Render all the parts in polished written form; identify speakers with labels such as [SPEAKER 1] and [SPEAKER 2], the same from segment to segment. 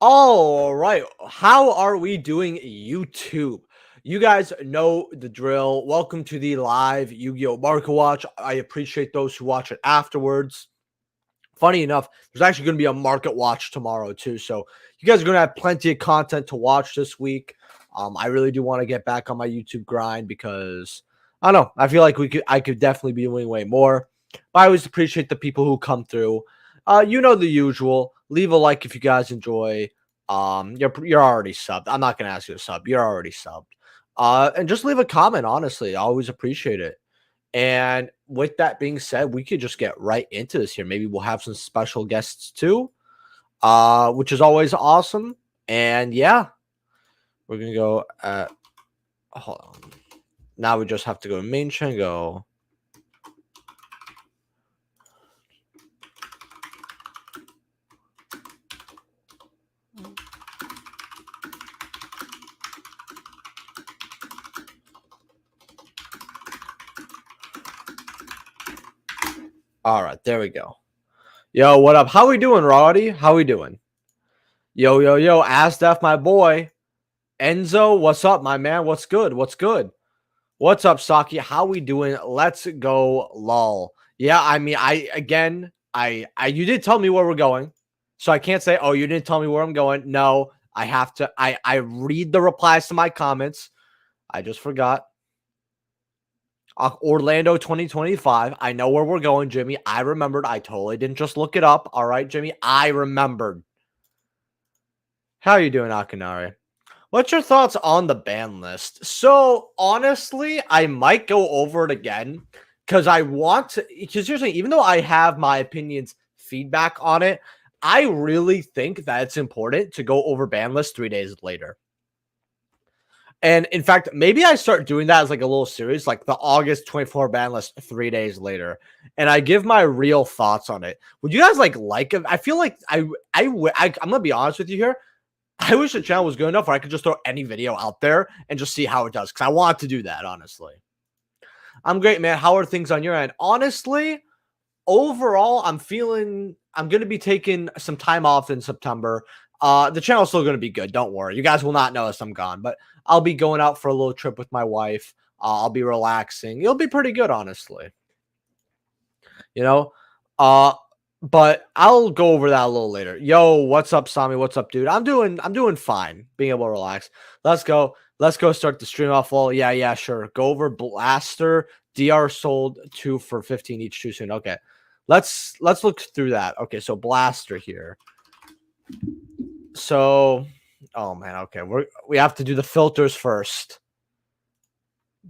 [SPEAKER 1] All right. How are we doing, YouTube? You guys know the drill. Welcome to the live Yu-Gi-Oh! Market Watch. I appreciate those who watch it afterwards. Funny enough, there's actually going to be a market watch tomorrow, too. So you guys are going to have plenty of content to watch this week. I really do want to get back on my YouTube grind because I don't know. I feel like I could definitely be doing way more. But I always appreciate the people who come through. You know the usual. Leave a like if you guys enjoy. You're already subbed. I'm not gonna ask you to sub. You're already subbed. And just leave a comment. Honestly, I always appreciate it. And with that being said, we could just get right into this here. Maybe we'll have some special guests too, which is always awesome. And yeah, we're gonna go. Hold on. Now we just have to go main chain. Go. All right, there we go. Yo, what up? How we doing, Roddy? How we doing? Yo, yo, yo, Asdef, my boy. Enzo, what's up, my man? What's good? What's good? What's up, Saki? How we doing? Let's go, lol. Yeah, I mean, you did tell me where we're going, so I can't say, oh, you didn't tell me where I'm going. No, I have to. I read the replies to my comments. I just forgot. Orlando 2025. I know where we're going, Jimmy. I remembered. I totally didn't just look it up. All right, Jimmy. I remembered. How you doing, Akinari? What's your thoughts on the ban list? So, honestly, I might go over it again because I want to. Because seriously, even though I have my opinions, feedback on it, I really think that it's important to go over ban list 3 days later. And in fact, maybe I start doing that as like a little series, like the August 24 ban list 3 days later, and I give my real thoughts on it. Would you guys like it? I feel like I'm gonna be honest with you here. I wish the channel was good enough where I could just throw any video out there and just see how it does, because I want to do that, honestly. I'm great, man. How are things on your end? Honestly, overall, I'm going to be taking some time off in September. The channel's still going to be good. Don't worry. You guys will not notice I'm gone, but I'll be going out for a little trip with my wife. I'll be relaxing. It'll be pretty good, honestly. You know? But I'll go over that a little later. Yo, what's up, Sami? What's up, dude? I'm doing fine. Being able to relax. Let's go. Let's go start the stream off. Well, yeah, sure. Go over Blaster. DR sold 2 for 15 each too soon. Okay. Let's look through that. Okay, so Blaster here. So, oh man, okay. We have to do the filters first.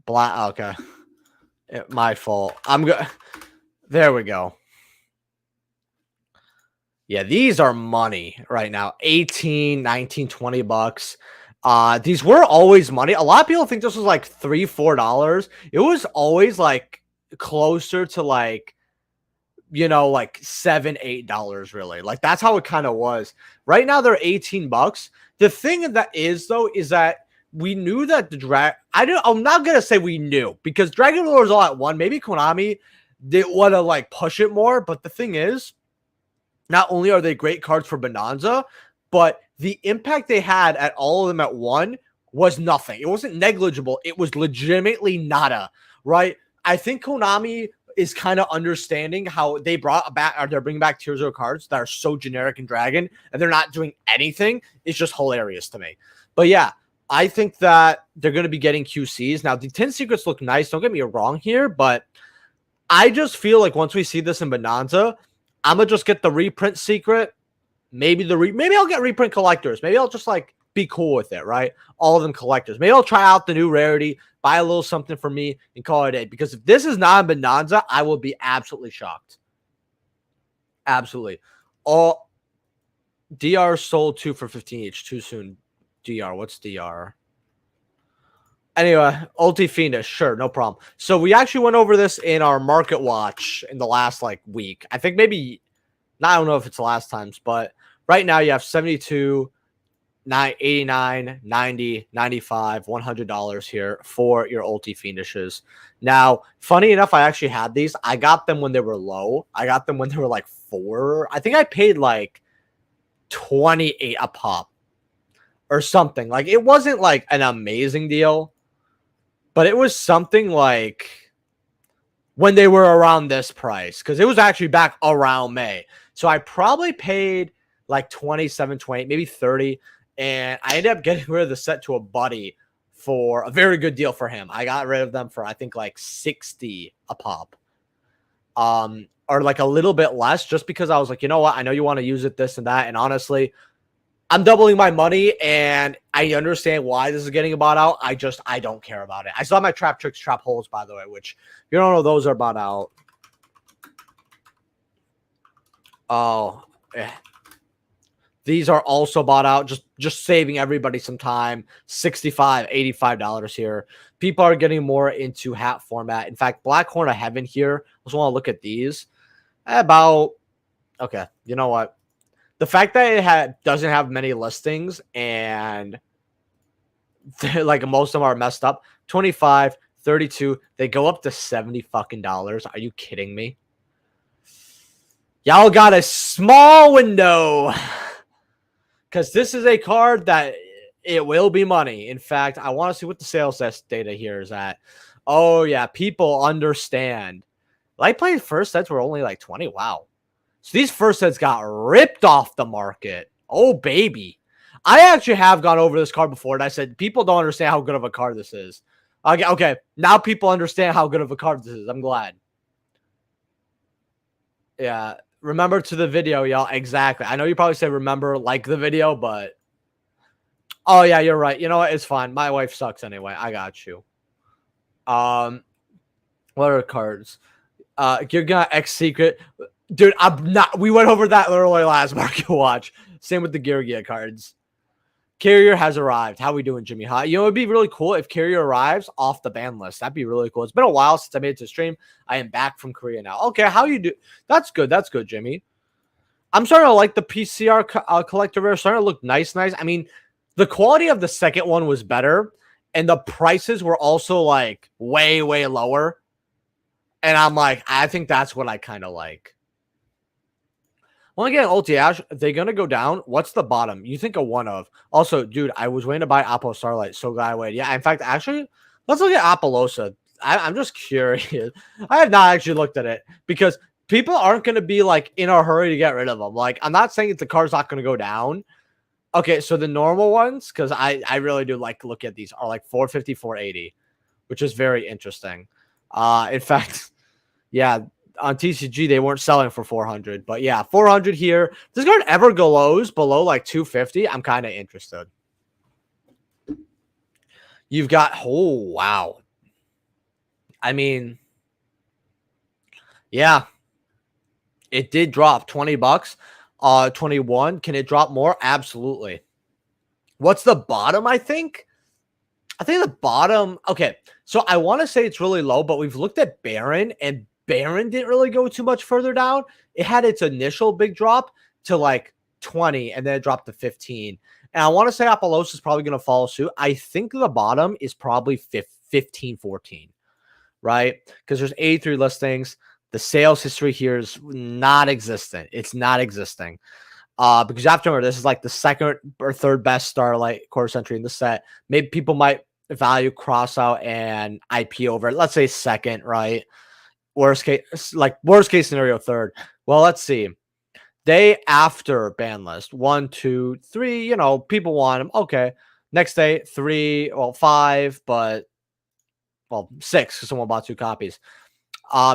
[SPEAKER 1] Okay. My fault. There we go. Yeah, these are money right now. 18, 19, 20 bucks. These were always money. A lot of people think this was like $3, $4. It was always like closer to like, you know, like $7, $8 really. Like that's how it kind of was. Right now they're 18 bucks. The thing that is though is that we knew that I'm not gonna say we knew because Dragon Lore is all at one. Maybe Konami didn't want to like push it more, but the thing is, not only are they great cards for Bonanza, but the impact they had at all of them at one was nothing. It wasn't negligible. It was legitimately nada, right? I think Konami is kind of understanding how they they're bringing back Tier 0 cards that are so generic in Dragon, and they're not doing anything. It's just hilarious to me. But yeah, I think that they're going to be getting QCs. Now, the 10 secrets look nice. Don't get me wrong here, but I just feel like once we see this in Bonanza, I'm gonna just get the reprint secret. Maybe I'll get reprint collectors. Maybe I'll just like be cool with it, right? All of them collectors. Maybe I'll try out the new rarity, buy a little something for me, and call it a day. Because if this is not a Bonanza, I will be absolutely shocked. Absolutely. All DR sold 2 for 15 each. Too soon. DR. What's DR? Anyway, Ulti Fiendish, sure, no problem. So we actually went over this in our market watch in the last like week. I think maybe, I don't know if it's the last times, but right now you have 72, 89, 90, 95, $100 here for your Ulti Fiendishes. Now, funny enough, I actually had these. I got them when they were low. I got them when they were like 4. I think I paid like 28 a pop or something. Like, it wasn't like an amazing deal, but it was something like when they were around this price, because it was actually back around May. So I probably paid like 27, 28, maybe 30, and I ended up getting rid of the set to a buddy for a very good deal for him. I got rid of them for, I think, like 60 a pop. Or like a little bit less, just because I was like, you know what? I know you want to use it, this and that. And honestly, I'm doubling my money, and I understand why this is getting bought out. I don't care about it. I still have my Trap Tricks Trap Holes, by the way, which, if you don't know, those are bought out. Oh, yeah. These are also bought out, just saving everybody some time. $65, $85 here. People are getting more into hat format. In fact, Black Horn of Heaven here. I just want to look at these. Okay, you know what? The fact that it doesn't have many listings, and like most of them are messed up. 25, 32. They go up to $70 fucking dollars. Are you kidding me? Y'all got a small window. Because this is a card that it will be money. In fact, I want to see what the sales data here is at. Oh, yeah. People understand. Light play first sets were only like 20. Wow. So these first sets got ripped off the market. Oh, baby. I actually have gone over this card before, and I said, people don't understand how good of a card this is. Okay. Now people understand how good of a card this is. I'm glad. Yeah. Remember to the video, y'all. Exactly. I know you probably say remember, like the video, but oh yeah, you're right. You know what? It's fine. My wife sucks anyway. I got you. What are cards? You're gonna X Secret. Dude, I'm not. We went over that literally last market watch. Same with the Gear cards. Carrier has arrived. How we doing, Jimmy? Hi. You know, it'd be really cool if Carrier arrives off the ban list. That'd be really cool. It's been a while since I made it to stream. I am back from Korea now. Okay, how you do? That's good. That's good, Jimmy. I'm starting to like the PCR collector rare. Starting to look nice. I mean, the quality of the second one was better, and the prices were also like way, way lower. And I'm like, I think that's what I kind of like. Well, again, Ulti Ash, they're going to go down. What's the bottom? You think a one of. Also, dude, I was waiting to buy Apple Starlight. So glad I waited. Yeah, in fact, actually, let's look at Appaloosa. I'm just curious. I have not actually looked at it because people aren't going to be like in a hurry to get rid of them. Like, I'm not saying that the car's not going to go down. Okay, so the normal ones, because I really do like to look at these, are like 450, 480, which is very interesting. In fact, yeah, on TCG, they weren't selling for 400. But yeah, 400 here. If this card ever goes below like 250, I'm kind of interested. You've got, oh, wow. I mean, yeah, it did drop 20 bucks. 21. Can it drop more? Absolutely. What's the bottom, I think? I think the bottom, okay, so I want to say it's really low, but we've looked at Baron, and Baron didn't really go too much further down. It had its initial big drop to like 20, and then it dropped to 15. And I want to say Appaloosa is probably going to follow suit. I think the bottom is probably 15, 14, right? Because there's 83 listings. The sales history here is not existent. It's not existing. Because after this is like the second or third best Starlight quarter century in the set. Maybe people might value Crossout and IP over it. Let's say second, right? Worst case scenario, third. Well, let's see. Day after ban list, 1, 2, 3. You know, people want them. Okay. Next day, 3, well, 5, but well, 6 because someone bought 2 copies.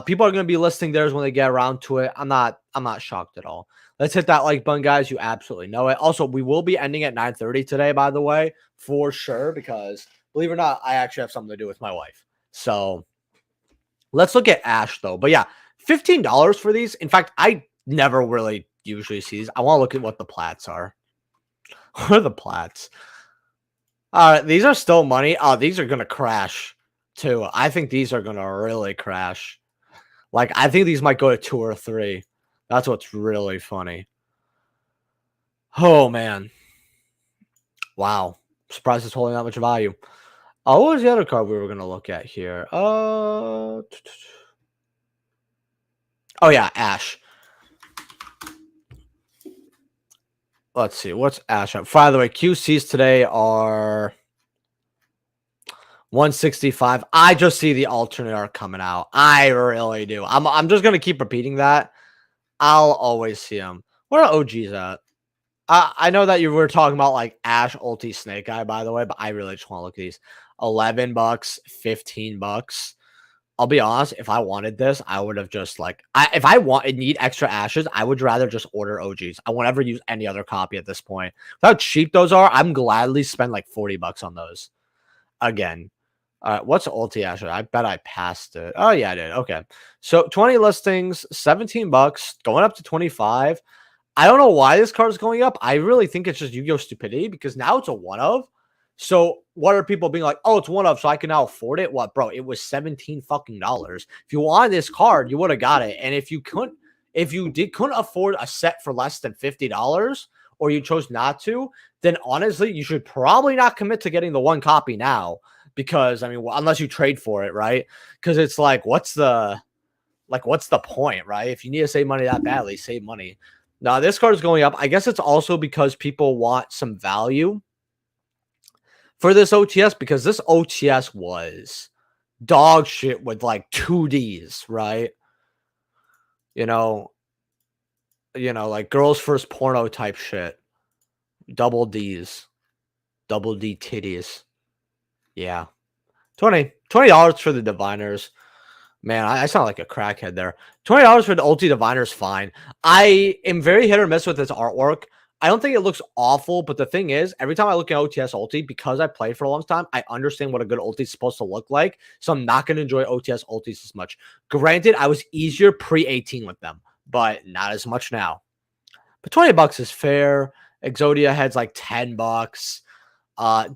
[SPEAKER 1] People are going to be listing theirs when they get around to it. I'm not shocked at all. Let's hit that like button, guys. You absolutely know it. Also, we will be ending at 9:30 today, by the way, for sure, because believe it or not, I actually have something to do with my wife. So let's look at Ash, though. But yeah, $15 for these. In fact, I never really usually see these. I want to look at what the plats are. What are the plats? All right, these are still money. Oh, these are going to crash, too. I think these are going to really crash. Like, I think these might go to 2 or 3. That's what's really funny. Oh, man. Wow. Surprised it's holding that much value. Oh, what was the other card we were going to look at here? Oh, yeah, Ash. Let's see. What's Ash up? By the way, QCs today are 165. I just see the alternate art coming out. I really do. I'm just gonna keep repeating that. I'll always see them. Where are OGs at? I know that you were talking about like Ash Ulti Snake Eye, by the way, but I really just want to look at these. $11, $15. I'll be honest, if I wanted this, I would have just like if I need extra ashes, I would rather just order OGs. I won't ever use any other copy at this point. How cheap those are, I'm gladly spend like $40 on those. Again. What's ulti ashes? I bet I passed it. Oh yeah, I did. Okay. So 20 listings, $17, going up to 25. I don't know why this card is going up. I really think it's just Yu-Gi-Oh stupidity because now it's a one of. So what are people being like, oh, it's one of, so I can now afford it? What, bro? It was $17 fucking dollars. If you wanted this card, you would have got it. And if you couldn't afford a set for less than $50, or you chose not to, then honestly, you should probably not commit to getting the one copy now. Because I mean, unless you trade for it, right? Because it's like, what's the point, right? If you need to save money that badly, save money. Now, this card is going up. I guess it's also because people want some value for this OTS because this OTS was dog shit with like 2Ds, right? You know, like girls first porno type shit. Double Ds. Double D titties. Yeah. $20 for the diviners. Man, I sound like a crackhead there. $20 for the ulti diviner is fine. I am very hit or miss with this artwork. I don't think it looks awful, but the thing is, every time I look at OTS ulti, because I played for a long time, I understand what a good ulti is supposed to look like. So I'm not going to enjoy OTS ultis as much. Granted, I was easier pre-18 with them, but not as much now. But $20 is fair. Exodia heads like $10.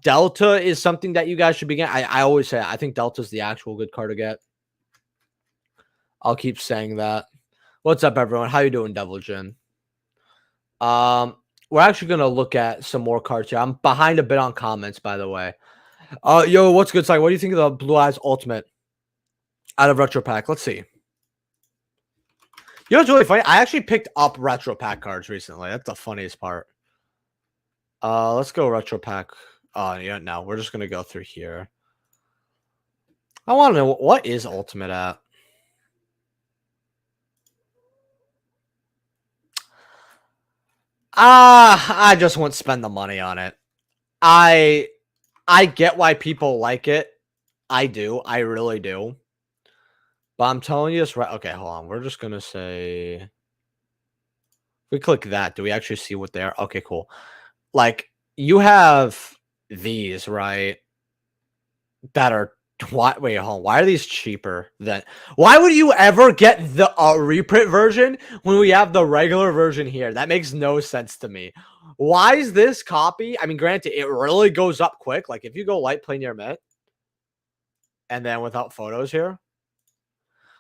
[SPEAKER 1] Delta is something that you guys should be getting. I always say I think Delta is the actual good card to get. I'll keep saying that. What's up, everyone? How you doing, Devil Jin? We're actually gonna look at some more cards here. I'm behind a bit on comments, by the way. Yo, what's good, Sai? What do you think of the Blue Eyes Ultimate out of Retro Pack? Let's see. You know what's really funny? I actually picked up Retro Pack cards recently. That's the funniest part. Let's go Retro Pack. Yeah, no, we're just gonna go through here. I want to know what is Ultimate at. I just won't spend the money on it. I get why people like it. I do. I really do. But I'm telling you this right. Okay, hold on. We're just gonna say if we click that. Do we actually see what they are? Okay, cool. Like you have these, right? That are wait, hold on. Why are these cheaper than why would you ever get the reprint version when we have the regular version here? That makes no sense to me. Why is this copy? I mean, granted, it really goes up quick. Like if you go light play near Met and then without photos here,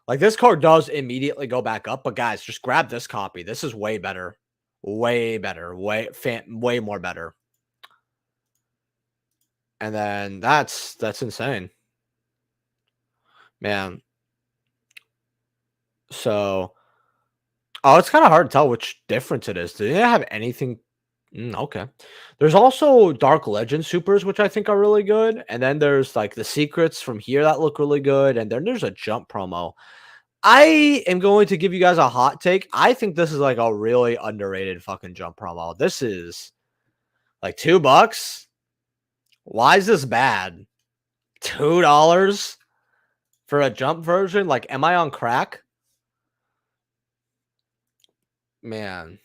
[SPEAKER 1] like this card does immediately go back up. But guys, just grab this copy. This is way better. Way better. Way more better. And then that's insane. Man. So, it's kind of hard to tell which difference it is. Do they have anything? Okay. There's also Dark Legend Supers, which I think are really good. And then there's like the secrets from here that look really good. And then there's a jump promo. I am going to give you guys a hot take. I think this is like a really underrated fucking jump promo. This is like $2. Why is this bad? $2 for a jump version? Like, am I on crack? Man.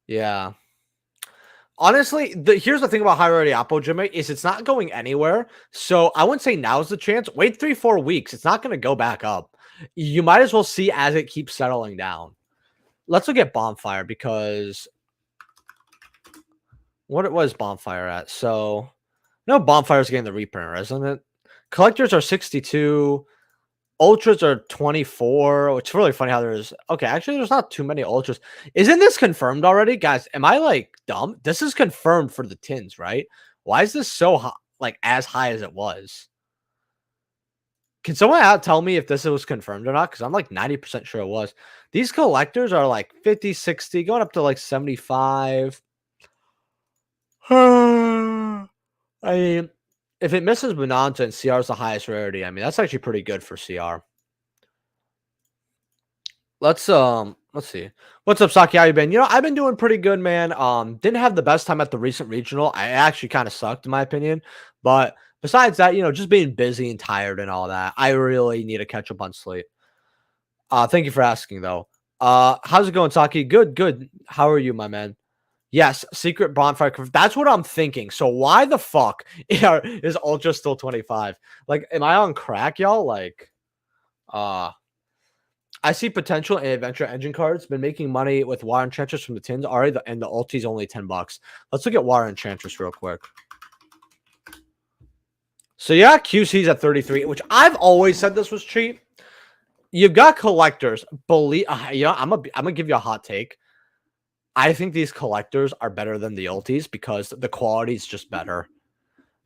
[SPEAKER 1] Yeah. Honestly, here's the thing about High Rarity Oppo, Jimmy, is it's not going anywhere. So I wouldn't say now's the chance. Wait 3-4 weeks. It's not going to go back up. You might as well see as it keeps settling down. Let's look at Bonfire because what was Bonfire at? So no, Bonfire's getting the reprinter, isn't it? Collectors are 62. Ultras are 24. It's really funny how there's okay. Actually, there's not too many ultras. Isn't this confirmed already, guys? Am I like dumb? This is confirmed for the tins, right? Why is this so high, like as high as it was? Can someone out tell me if this was confirmed or not? Because I'm like 90% sure it was. These collectors are like 50, 60, going up to like 75. I mean, if it misses Bonanza and CR is the highest rarity, I mean, that's actually pretty good for CR. Let's see. What's up, Saki? How you been? I've been doing pretty good, man. Didn't have the best time at the recent regional. I actually kind of sucked in my opinion. But besides that, just being busy and tired and all that, I really need to catch up on sleep. Thank you for asking though. How's it going, Saki? Good, good. How are you, my man? Yes, secret bonfire. That's what I'm thinking. So why the fuck is Ultra still 25? Like, am I on crack, y'all? Like, uh I see potential in adventure engine cards. Been making money with Water Enchantress from the tins already, and the ulti's only $10. Let's look at Water Enchantress real quick. So yeah, QC's at 33, which I've always said this was cheap. You've got collectors. Believe, I'm gonna give you a hot take. I think these collectors are better than the ultis because the quality is just better.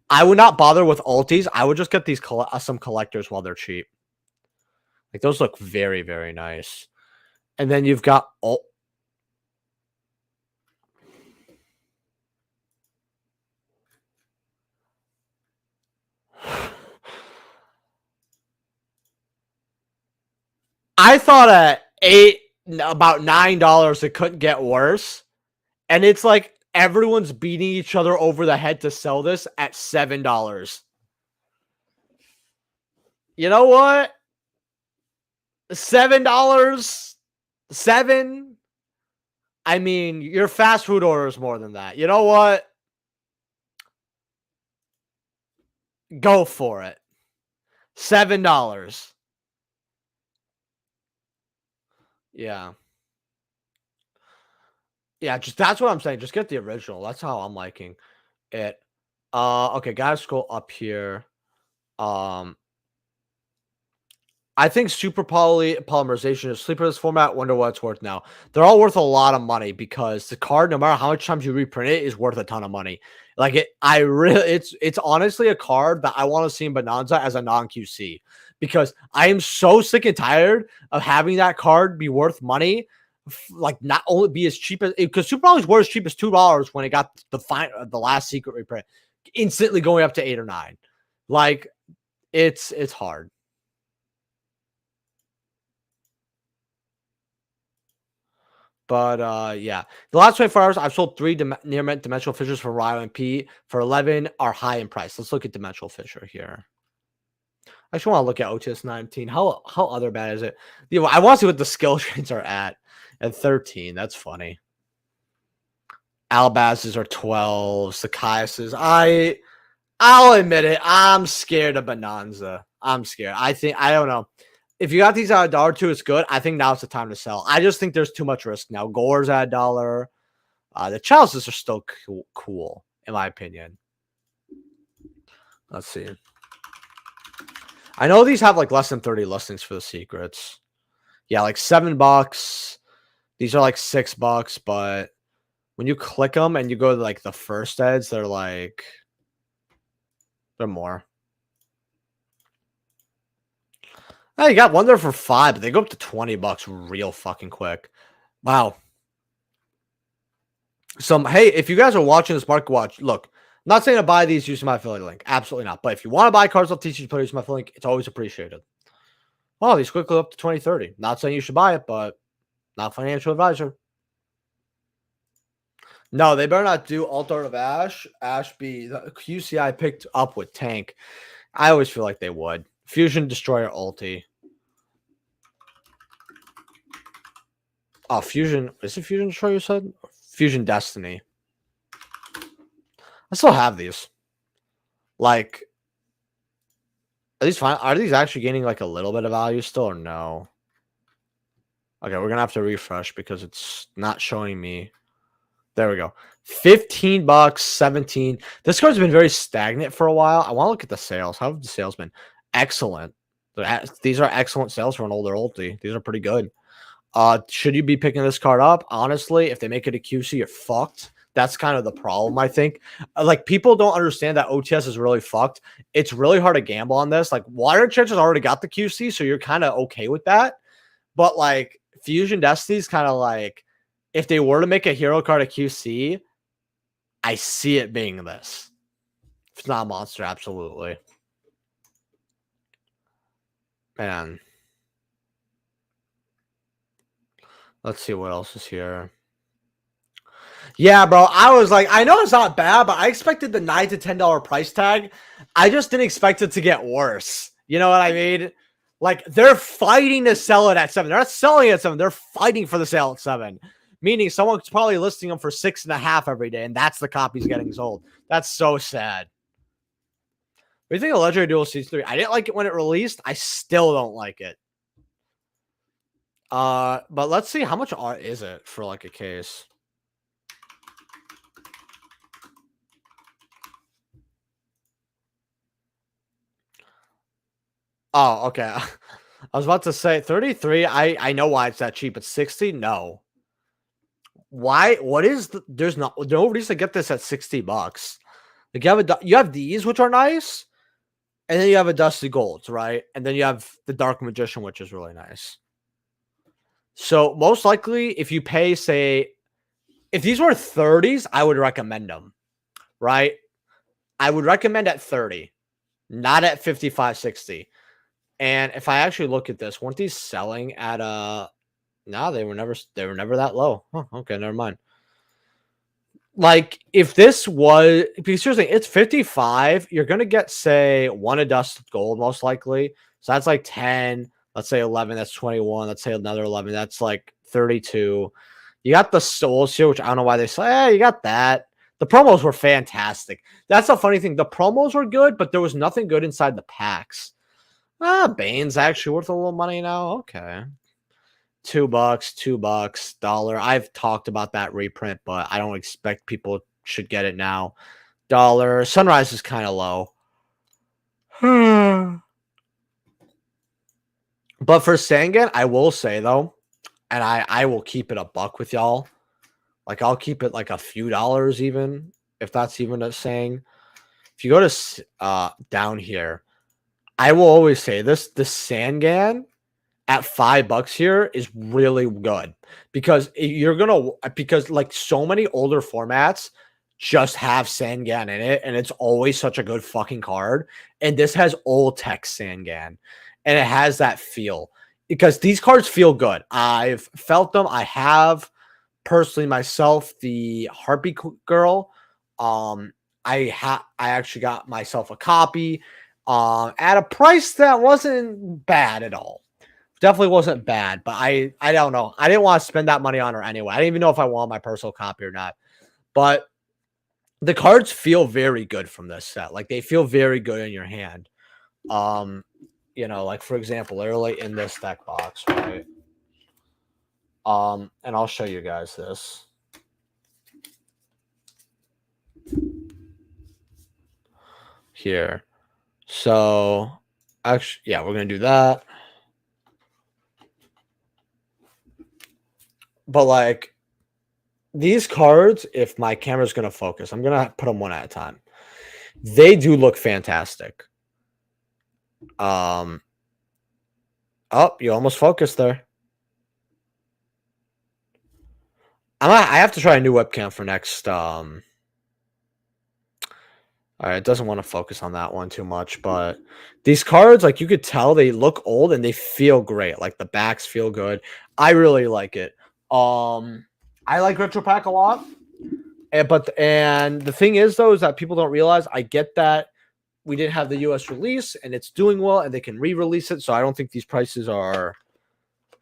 [SPEAKER 1] I would not bother with ultis. I would just get these some collectors while they're cheap. Like those look very, very nice. And then you've got I thought at about $9 it couldn't get worse. And it's like everyone's beating each other over the head to sell this at $7. You know what? $7? 7? I mean, your fast food order is more than that. You know what? Go for it. $7. Yeah. Yeah, just that's what I'm saying. Just get the original. That's how I'm liking it. Okay, gotta scroll up here. I think super polymerization is sleeper this format. Wonder what it's worth now. They're all worth a lot of money because the card, no matter how much times you reprint it, is worth a ton of money. Like it's honestly a card that I want to see in Bonanza as a non-QC because I am so sick and tired of having that card be worth money. Like not only be as cheap as because Super Poly's were as cheap as $2 when it got the last secret reprint, instantly going up to 8 or 9. Like it's hard. But yeah, the last 24 hours, I've sold 3 near mint dimensional fissures for Ryo and P for 11 are high in price. Let's look at dimensional fissure here. I just want to look at OTS 19. How other bad is it? I want to see what the skill trains are at 13. That's funny. Alabazes are 12. Sakaises. I'll admit it. I'm scared of Bonanza. I'm scared. I don't know. If you got these at $1 it's good. I think now's the time to sell. I just think there's too much risk now. Gore's at $1. The Chalices are still cool, in my opinion. Let's see. I know these have like less than 30 listings for the secrets. Yeah, like $7. These are like $6, but when you click them and you go to like the first ads, they're more. Hey, you got one there for $5, but they go up to $20 real fucking quick. Wow. So, hey, if you guys are watching this market watch, look, I'm not saying to buy these using my affiliate link. Absolutely not. But if you want to buy cards off TCG Player using my affiliate link, it's always appreciated. Oh, these quickly up to 2030. Not saying you should buy it, but not financial advisor. No, they better not do Alt Art of Ash. Ash be the QC I picked up with Tank. I always feel like they would. Fusion Destroyer ulti. Oh, Fusion. Is it Fusion Destroyer you said? Fusion Destiny. I still have these. Like, are these fine? Are these actually gaining like a little bit of value still or no? Okay, we're gonna have to refresh because it's not showing me. There we go. $15, 17. This card's been very stagnant for a while. I want to look at the sales. How have the sales been? Excellent. These are excellent sales for an older ulti. These are pretty good. Should you be picking this card up? Honestly, if they make it a QC, you're fucked. That's kind of the problem, I think. Like, people don't understand that OTS is really fucked. It's really hard to gamble on this. Like, Water Church has already got the QC, so you're kind of okay with that. But like, Fusion Destiny's kind of like, if they were to make a hero card a QC, I see it being this. If it's not a monster, absolutely. Man. Let's see what else is here. Yeah, bro. I was like, I know it's not bad, but I expected the $9 to $10 price tag. I just didn't expect it to get worse. You know what I mean? Like, they're fighting to sell it at 7. They're not selling it at 7. They're fighting for the sale at 7. Meaning someone's probably listing them for 6.5 every day, and that's the copies getting sold. That's so sad. What do you think of Legendary Duel Season 3? I didn't like it when it released. I still don't like it. But let's see, how much art is it for like a case? Oh, okay. I was about to say 33. I know why it's that cheap. It's 60. No. Why? What is there's no reason to get this at $60. Like, you have these, which are nice, and then you have a Dusty Golds, right? And then you have the Dark Magician, which is really nice. So most likely, if you pay, say, if these were 30s, I would recommend them, right? I would recommend at 30, not at 55, 60. And if I actually look at this, weren't these selling at no, they were never that low. Huh, okay, never mind. Like, if this was, because seriously, it's 55, you're gonna get, say, one of Dust Gold most likely. So that's like 10. Let's say 11, that's 21. Let's say another 11, that's like 32. You got the souls here, which I don't know why they say, hey, you got that. The promos were fantastic. That's the funny thing. The promos were good, but there was nothing good inside the packs. Bane's actually worth a little money now. Okay. $2, $2, dollar. I've talked about that reprint, but I don't expect people should get it now. Dollar. Sunrise is kind of low. But for Sangan, I will say though, and I will keep it a buck with y'all. Like, I'll keep it like a few dollars even, if that's even a saying. If you go to down here, I will always say this, the Sangan at $5 here is really good because because like so many older formats just have Sangan in it, and it's always such a good fucking card. And this has old text Sangan, and it has that feel because these cards feel good. I've felt them. I have personally myself, the Harpy Girl. I actually got myself a copy at a price that wasn't bad at all. Definitely wasn't bad, but I don't know. I didn't want to spend that money on her anyway. I didn't even know if I want my personal copy or not. But the cards feel very good from this set. Like, they feel very good in your hand. You know, like, for example, literally in this deck box, right? And I'll show you guys this. Here. So, actually, yeah, we're going to do that. But, like, these cards, if my camera's going to focus, I'm going to put them one at a time. They do look fantastic. Oh, you almost focused there. I have to try a new webcam for next. All right, it doesn't want to focus on that one too much, but these cards, like, you could tell they look old and they feel great. Like, the backs feel good. I really like it. I like Retro Pack a lot. And the thing is, though, is that people don't realize, I get that we didn't have the US release and it's doing well and they can re-release it. So I don't think these prices are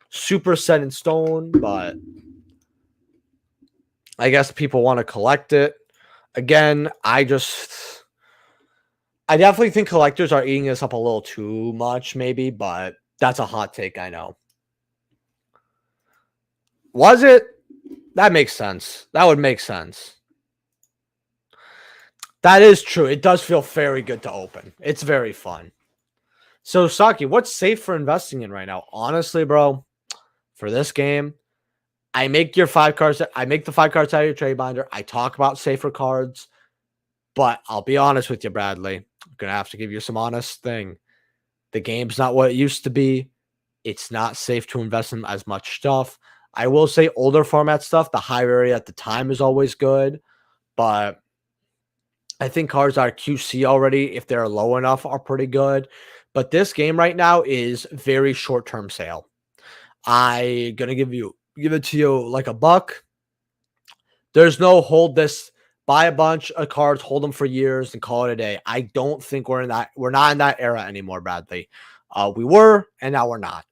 [SPEAKER 1] super set in stone, but I guess people want to collect it. Again, I definitely think collectors are eating this up a little too much, maybe, but that's a hot take, I know. Was it? That makes sense. That would make sense. That is true. It does feel very good to open. It's very fun. So, Saki, what's safe for investing in right now? Honestly, bro, for this game, I make your 5 cards. I make the 5 cards out of your trade binder. I talk about safer cards, but I'll be honest with you, Bradley. I'm gonna have to give you some honest thing. The game's not what it used to be. It's not safe to invest in as much stuff. I will say older format stuff, the high rarity at the time is always good, but I think cards that are QC already, if they're low enough, are pretty good. But this game right now is very short-term sale. I gonna give it to you like a buck. There's no hold this, buy a bunch of cards, hold them for years, and call it a day. I don't think we're not in that era anymore, Bradley. We were, and now we're not.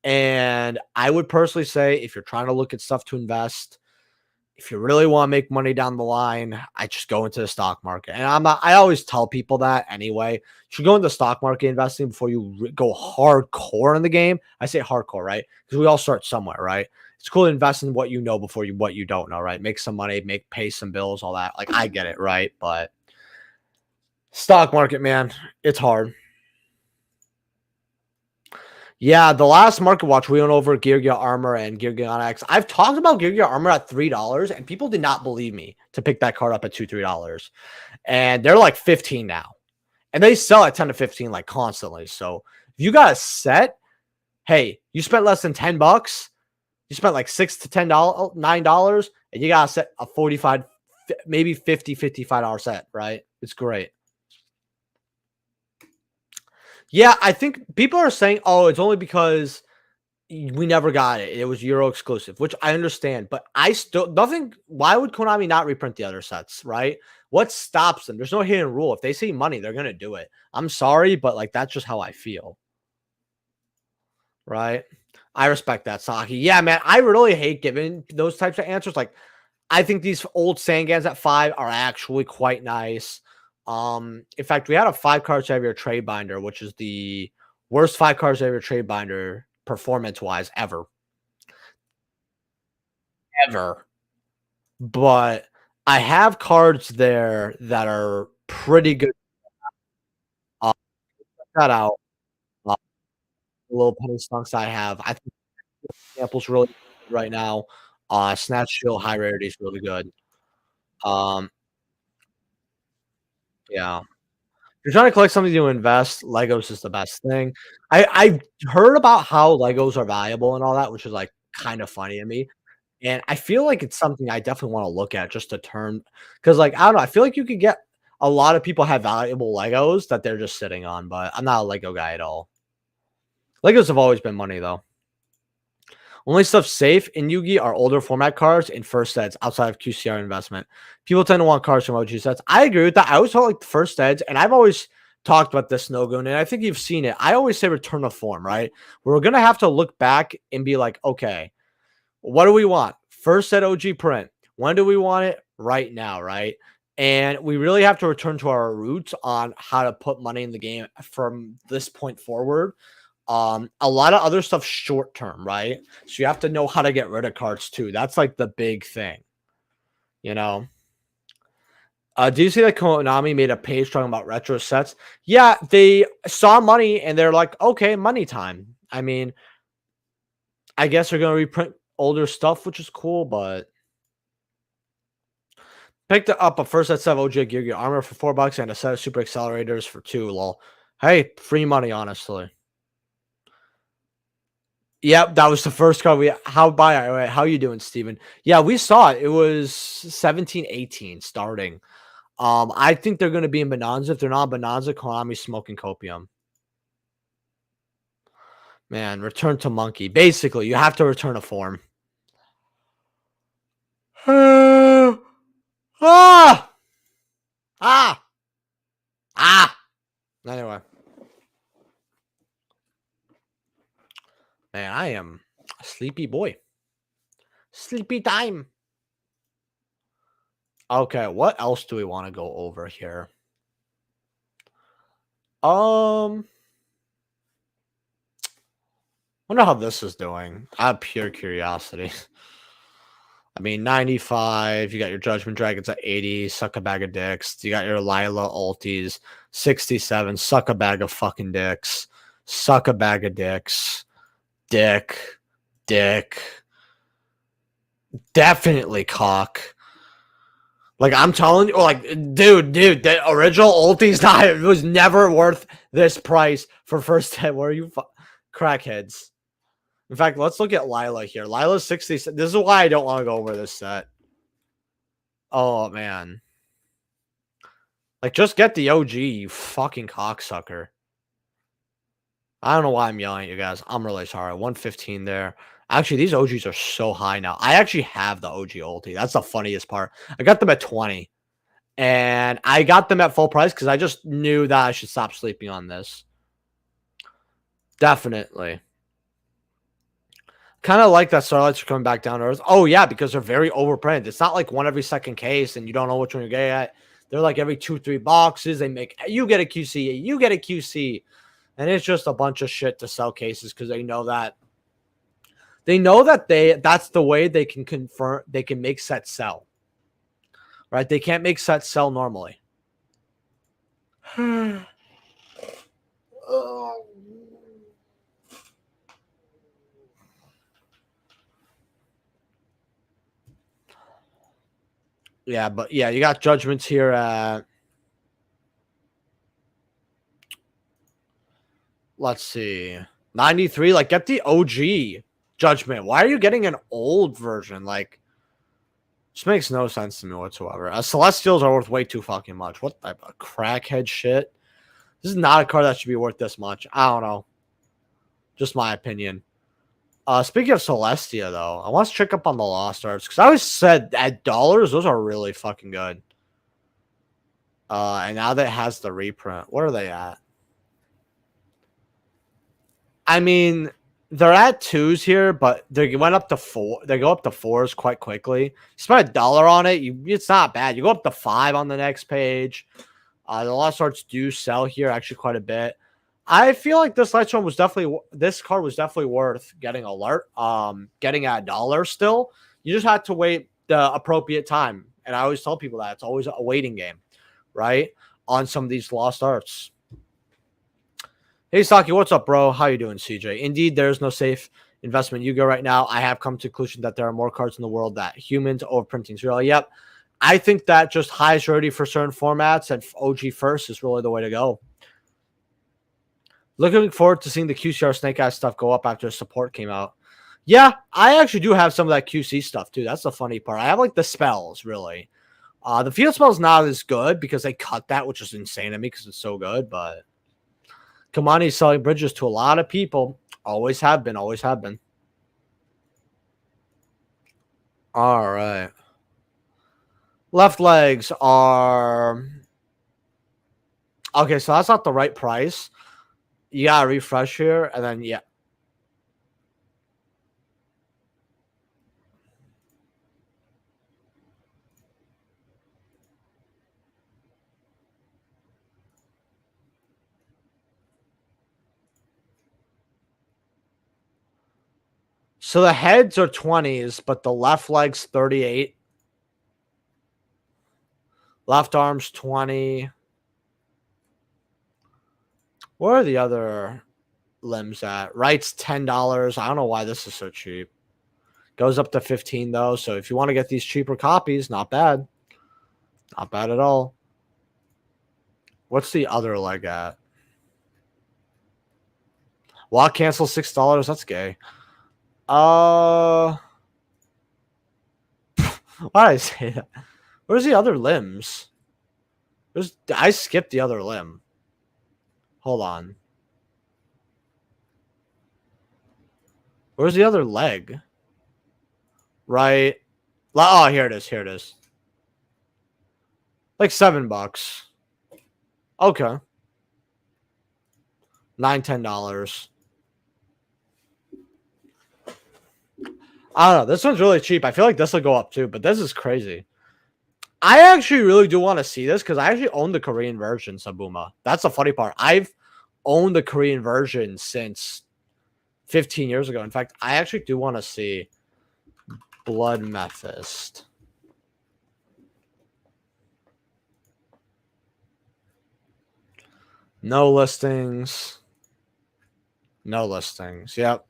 [SPEAKER 1] And I would personally say if you're trying to look at stuff to invest, if you really want to make money down the line, I just go into the stock market. And I always tell people that anyway. You should go into stock market investing before you go hardcore in the game. I say hardcore, right? Because we all start somewhere, right? It's cool to invest in what you know before what you don't know, right? Make some money, pay some bills, all that. Like I get it, right? But stock market, man, it's hard. Yeah, the last market watch we went over Gear Gear Armor and Gear Gear Onyx. I've talked about Gear Gear Armor at $3, and people did not believe me to pick that card up at $3, and they're like 15 now, and they sell at 10 to 15 like constantly. So if you got a set, hey, you spent less than $10, you spent like $6 to $9, and you got a set a 45, maybe $55 set, right? It's great. Yeah, I think people are saying, oh, it's only because we never got it. It was Euro exclusive, which I understand, but I still nothing. Why would Konami not reprint the other sets, right? What stops them? There's no hidden rule. If they see money, they're gonna do it. I'm sorry, but like that's just how I feel. Right? I respect that, Saki. Yeah, man. I really hate giving those types of answers. Like, I think these old Sangans at 5 are actually quite nice. In fact, we had a 5 card Savior trade binder, which is the worst 5 card Savior trade binder performance wise ever. Ever. But I have cards there that are pretty good. Check that out. Uh, the little penny stunks I have. I think sample's really good right now. Snatch Shield high rarity is really good. Um, yeah. If you're trying to collect something to invest, Legos is the best thing. I've heard about how Legos are valuable and all that, which is like kind of funny to me. And I feel like it's something I definitely want to look at just to turn because like I don't know, I feel like you could get a lot of people have valuable Legos that they're just sitting on, but I'm not a Lego guy at all. Legos have always been money though. Only stuff safe in Yugi are older format cards in first sets outside of QCR investment. People tend to want cards from OG sets. I agree with that. I always felt like the first sets, and I've always talked about this, Snogoon, and I think you've seen it. I always say return to form, right? We're going to have to look back and be like, okay, what do we want? First set OG print. When do we want it? Right now, right? And we really have to return to our roots on how to put money in the game from this point forward. A lot of other stuff short term, right? So you have to know how to get rid of cards too. That's like the big thing, you know. Do you see that Konami made a page talking about retro sets? Yeah, they saw money and they're like, okay, money time. I mean, I guess they're gonna reprint older stuff, which is cool, but picked up a first set of OG Gear Armor for $4 and a set of Super Accelerators for 2. Lol. Hey, free money, honestly. Yep, that was the first card we how you doing, Steven? Yeah, we saw it. It was 17, 18 starting. I think they're gonna be in Bonanza. If they're not Bonanza, Konami smoking copium. Man, return to monkey. Basically, you have to return to form. ah! Ah! Ah! Anyway. Man, I am a sleepy boy. Sleepy time. Okay, what else do we want to go over here? Wonder how this is doing. I have pure curiosity. I mean, 95. You got your Judgment Dragons at 80. Suck a bag of dicks. You got your Lila ultis. 67. Suck a bag of fucking dicks. Suck a bag of dicks. Dick. Dick. Definitely cock. Like I'm telling you, like dude, the original ulti's not. It was never worth this price for first hit. Where are you, crackheads? In fact, let's look at Lila here. Lila's 60. This is why I don't want to go over this set. Oh man, like just get the OG, you fucking cocksucker. I don't know why I'm yelling at you guys. I'm really sorry. 115 there. Actually, these OGs are so high now. I actually have the OG ulti. That's the funniest part. I got them at 20. And I got them at full price because I just knew that I should stop sleeping on this. Definitely. Kind of like that Starlights are coming back down to earth. Oh, yeah, because they're very overprinted. It's not like one every second case and you don't know which one you're getting at. They're like every 2-3 boxes. They make, you get a QC, you get a QC. And it's just a bunch of shit to sell cases because they know that that's the way they can confirm, they can make sets sell. Right? They can't make sets sell normally. Yeah, but yeah, you got judgments here at, let's see, 93. Like, get the OG judgment. Why are you getting an old version? Like, this makes no sense to me whatsoever. Celestials are worth way too fucking much. What type of crackhead shit? This is not a card that should be worth this much. I don't know. Just my opinion. Speaking of Celestia, though, I want to check up on the Lost Arts because I always said at dollars, those are really fucking good. And now that it has the reprint, what are they at? I mean, they're at 2s here, but they went up to 4. They go up to 4s quite quickly. You spend $1 on it, it's not bad. You go up to 5 on the next page. The Lost Arts do sell here actually quite a bit. I feel like this card was definitely worth getting getting at $1 still. You just had to wait the appropriate time. And I always tell people that it's always a waiting game, right? On some of these Lost Arts. Hey, Saki, what's up, bro? How you doing, CJ? Indeed, there is no safe investment YGO right now. I have come to the conclusion that there are more cards in the world that humans overprinting zero. Yep. I think that just highest rarity for certain formats and OG first is really the way to go. Looking forward to seeing the QCR Snake Eyes stuff go up after support came out. Yeah, I actually do have some of that QC stuff, too. That's the funny part. I have, like, the spells, really. The field spell's not as good because they cut that, which is insane to me because it's so good, but Kamani's selling bridges to a lot of people. Always have been, always have been. All right. Left legs are... Okay, so that's not the right price. You gotta refresh here, and then, yeah. So the heads are 20s, but the left leg's 38. Left arm's 20. Where are the other limbs at? Right's $10. I don't know why this is so cheap. Goes up to 15 though. So if you want to get these cheaper copies, not bad. Not bad at all. What's the other leg at? Walk cancel $6. That's gay. Why did I say that? Where's the other limbs? I skipped the other limb. Hold on. Where's the other leg? Right. Oh, here it is. Here it is. Like $7. Okay. $9-10. I don't know. This one's really cheap. I feel like this will go up too, but this is crazy. I actually really do want to see this because I actually own the Korean version, Sabuma. That's the funny part. I've owned the Korean version since 15 years ago. In fact, I actually do want to see Blood Mephist. No listings. No listings. Yep.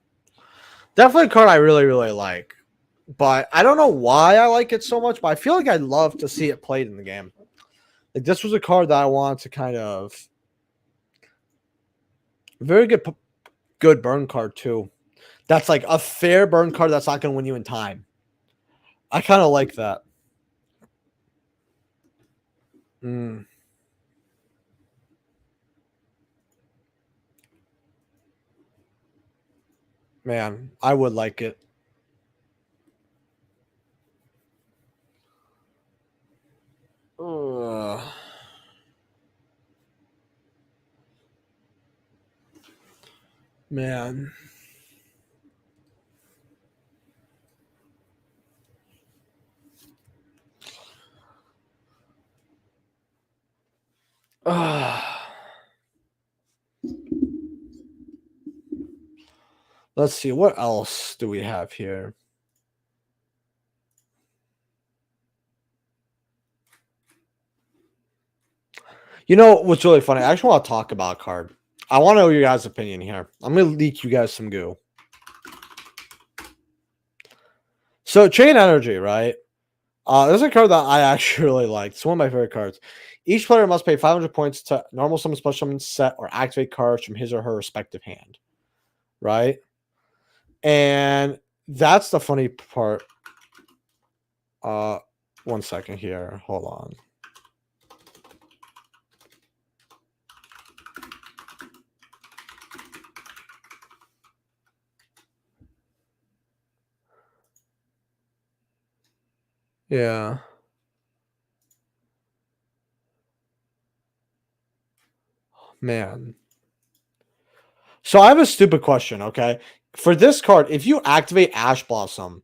[SPEAKER 1] Definitely a card I really, really like. But I don't know why I like it so much, but I feel like I'd love to see it played in the game. Like this was a card that I wanted to kind of very good burn card too. That's like a fair burn card that's not going to win you in time. I kind of like that. Mm. Man, I would like it. Ugh. Man. Let's see. What else do we have here? You know what's really funny? I actually want to talk about a card. I want to know your guys' opinion here. I'm going to leak you guys some goo. So, Chain Energy, right? There's a card that I actually really like. It's one of my favorite cards. Each player must pay 500 points to normal summon, special summon, set, or activate cards from his or her respective hand. Right? And that's the funny part. 1 second here. Hold on. Yeah. Man. So I have a stupid question, okay? For this card, if you activate Ash Blossom,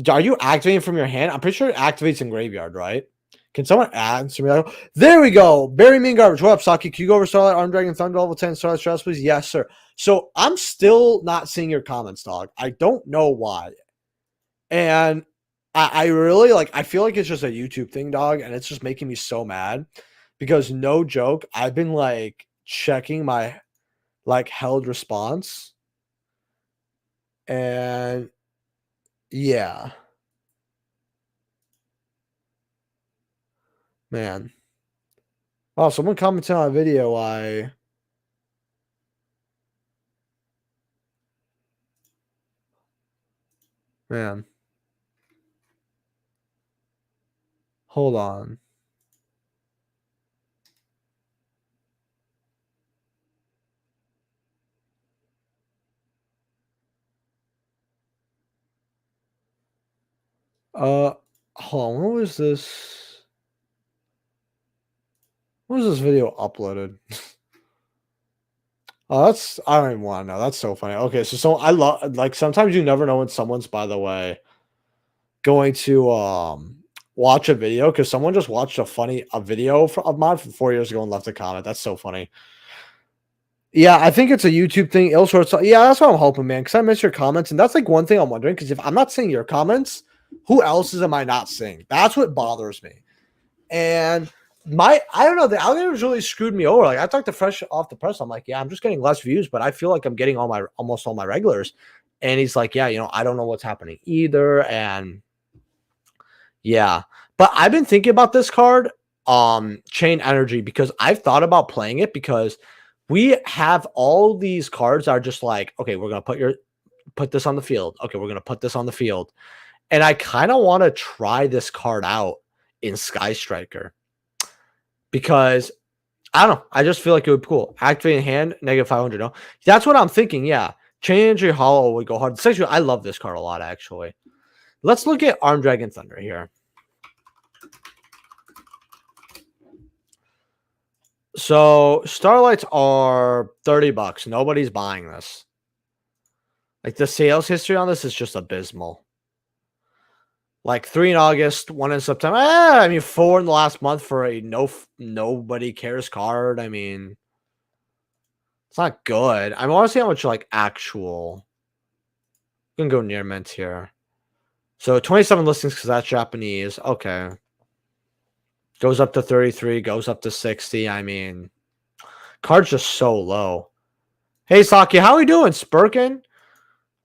[SPEAKER 1] are you activating from your hand? I'm pretty sure it activates in graveyard, right? Can someone answer me? There we go. Bury me in garbage. What up, Saki? Can you go over Starlight, Arm Dragon, Thunder, level 10, Starlight Stress, please? Yes, sir. So I'm still not seeing your comments, dog. I don't know why. And I really like, I feel like it's just a YouTube thing, dog. And it's just making me so mad because no joke, I've been like checking my like held response. And yeah, man. Oh, someone commented on a video. Man, hold on. Hold on. When was this? When was this video uploaded? Oh, that's I don't even want to know. That's so funny. Okay, so I love like sometimes you never know when someone's, by the way, going to watch a video because someone just watched a video of mine from 4 years ago and left a comment. That's so funny. Yeah, I think it's a YouTube thing. Yeah, that's what I'm hoping, man. Because I miss your comments, and that's like one thing I'm wondering. Because if I'm not seeing your comments, who else's am I not seeing? That's what bothers me. And I don't know, the algorithm's really screwed me over. Like I talked to Fresh off the press. I'm like, yeah, I'm just getting less views, but I feel like I'm getting almost all my regulars. And he's like, yeah, I don't know what's happening either. And yeah, but I've been thinking about this card, Chain Energy, because I've thought about playing it because we have all these cards that are just like, okay, we're gonna put this on the field. Okay, we're gonna put this on the field. And I kind of want to try this card out in Sky Striker because I don't know. I just feel like it would be cool. Activate in hand, negative 500. No, that's what I'm thinking. Yeah. Chain Energy Hollow would go hard. Actually, I love this card a lot, actually. Let's look at Arm Dragon Thunder here. So Starlights are $30. Nobody's buying this. Like the sales history on this is just abysmal. Like 3 in August, 1 in September. I mean, 4 in the last month for a nobody cares card. I mean, it's not good. I want to see how much like actual. You can go near mint here. So 27 listings because that's Japanese. Okay. Goes up to 33, goes up to 60. I mean, card's just so low. Hey, Saki, how are we doing? Spurkin?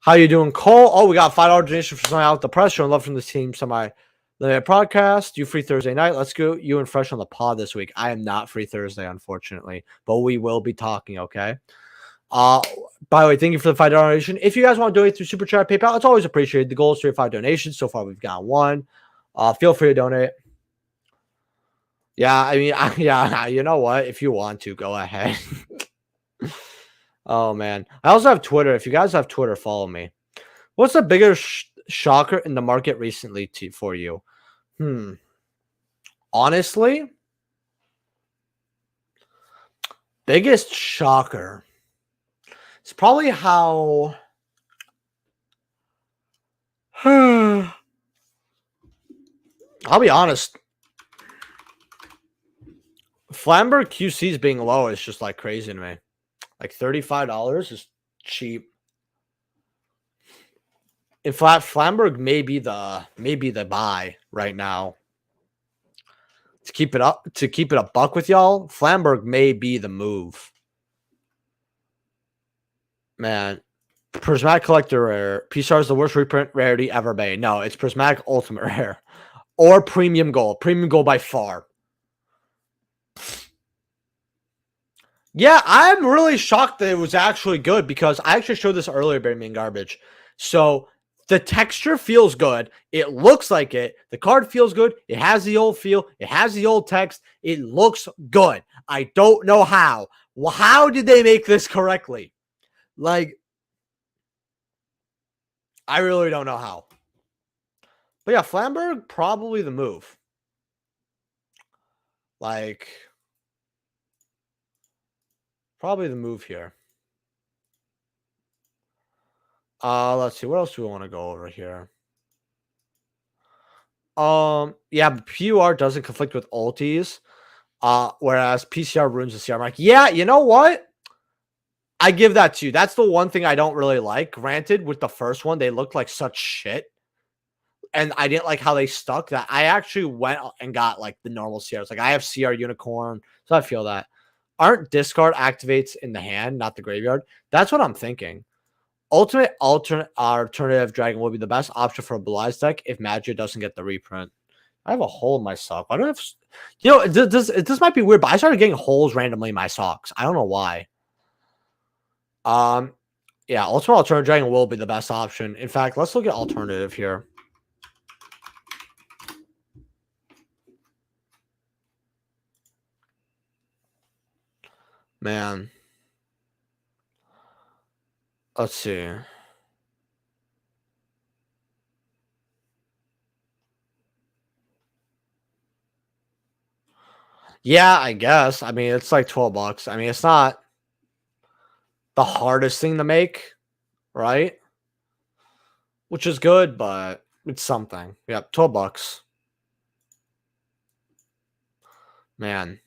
[SPEAKER 1] How you doing, Cole? Oh, we got $5 donation for something out with the press. Showing love from the team. The podcast. You free Thursday night. Let's go. You and Fresh on the pod this week. I am not free Thursday, unfortunately, but we will be talking. Okay. Uh, by the way, thank you for the $5 donation. If you guys want to donate through Super Chat, PayPal, it's always appreciated. The goal is 35 donations. So far, we've got one. Feel free to donate. Yeah, I mean, yeah, you know what? If you want to, go ahead. Oh man, I also have Twitter. If you guys have Twitter, follow me. What's the biggest shocker in the market recently for you? Honestly, biggest shocker. It's probably how. I'll be honest. Flamberg QC's being low is just like crazy to me. Like $35 is cheap. In fact, Flamberg may be the buy right now. To keep it a buck with y'all, Flamberg may be the move. Man, Prismatic Collector Rare. PCR is the worst reprint rarity ever made. No, it's Prismatic Ultimate Rare. Or Premium Gold. Premium Gold by far. Yeah, I'm really shocked that it was actually good because I actually showed this earlier, being garbage. So the texture feels good. It looks like it. The card feels good. It has the old feel. It has the old text. It looks good. I don't know how. Well, how did they make this correctly? Like, I really don't know how. But yeah, Flamberg, probably the move. Like, probably the move here. Let's see. What else do we want to go over here? Yeah, but PUR doesn't conflict with ultis. Whereas PCR ruins the CR. I'm like, yeah, you know what? I give that to you. That's the one thing I don't really like. Granted, with the first one, they looked like such shit. And I didn't like how they stuck that I actually went and got like the normal CRs. Like I have CR Unicorn, so I feel that. Aren't discard activates in the hand, not the graveyard? That's what I'm thinking. Ultimate alternative dragon will be the best option for a Belize deck if Magic doesn't get the reprint. I have a hole in my sock. I don't know if this might be weird, but I started getting holes randomly in my socks. I don't know why. Yeah, Ultimate Alternative Dragon will be the best option. In fact, let's look at alternative here. Man. Let's see. Yeah, I guess. I mean, it's like $12. I mean, it's not the hardest thing to make, right? Which is good, but it's something. Yep, $12. Man.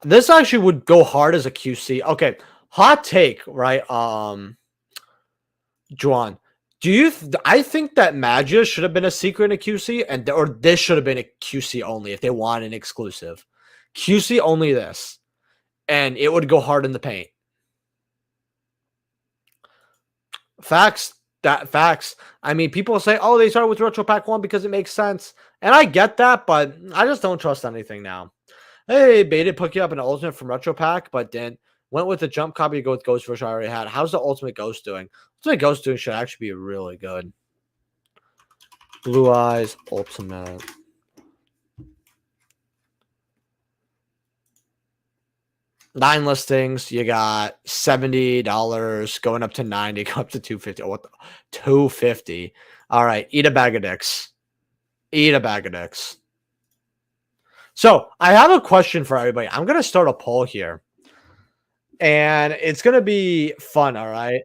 [SPEAKER 1] This actually would go hard as a QC. Okay, hot take, right? Juan, I think that Magia should have been a secret in a QC, or this should have been a QC only if they want an exclusive. QC only this, and it would go hard in the paint. Facts. Facts. I mean, people say, "Oh, they started with Retro Pack 1 because it makes sense," and I get that, but I just don't trust anything now. Hey, baited put you up an ultimate from Retro Pack, but then went with the jump copy to go with Ghost version I already had. How's the Ultimate Ghost doing? Ultimate Ghost doing should actually be really good. Blue Eyes Ultimate. Nine listings. You got $70 going up to 90, go up to 250. Oh, what the 250? All right, eat a bag of dicks. Eat a bag of dicks. So I have a question for everybody. I'm gonna start a poll here. And it's gonna be fun, all right.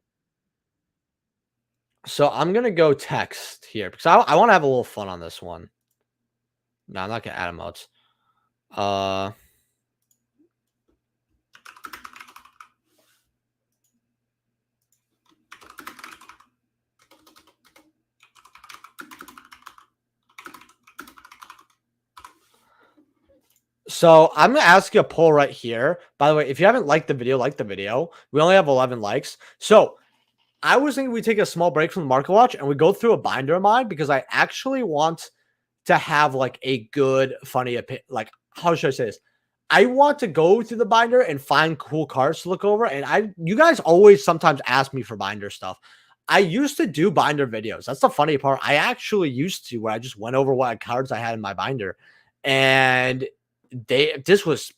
[SPEAKER 1] So I'm gonna go text here because I want to have a little fun on this one. No, I'm not gonna add emotes. So I'm gonna ask you a poll right here. By the way, if you haven't liked the video, like the video. We only have 11 likes. So I was thinking we take a small break from the market watch and we go through a binder of mine because I actually want to have like a good, funny opinion. Like, how should I say this? I want to go through the binder and find cool cards to look over. And you guys always sometimes ask me for binder stuff. I used to do binder videos. That's the funny part. I actually used to, where I just went over what cards I had in my binder, and this was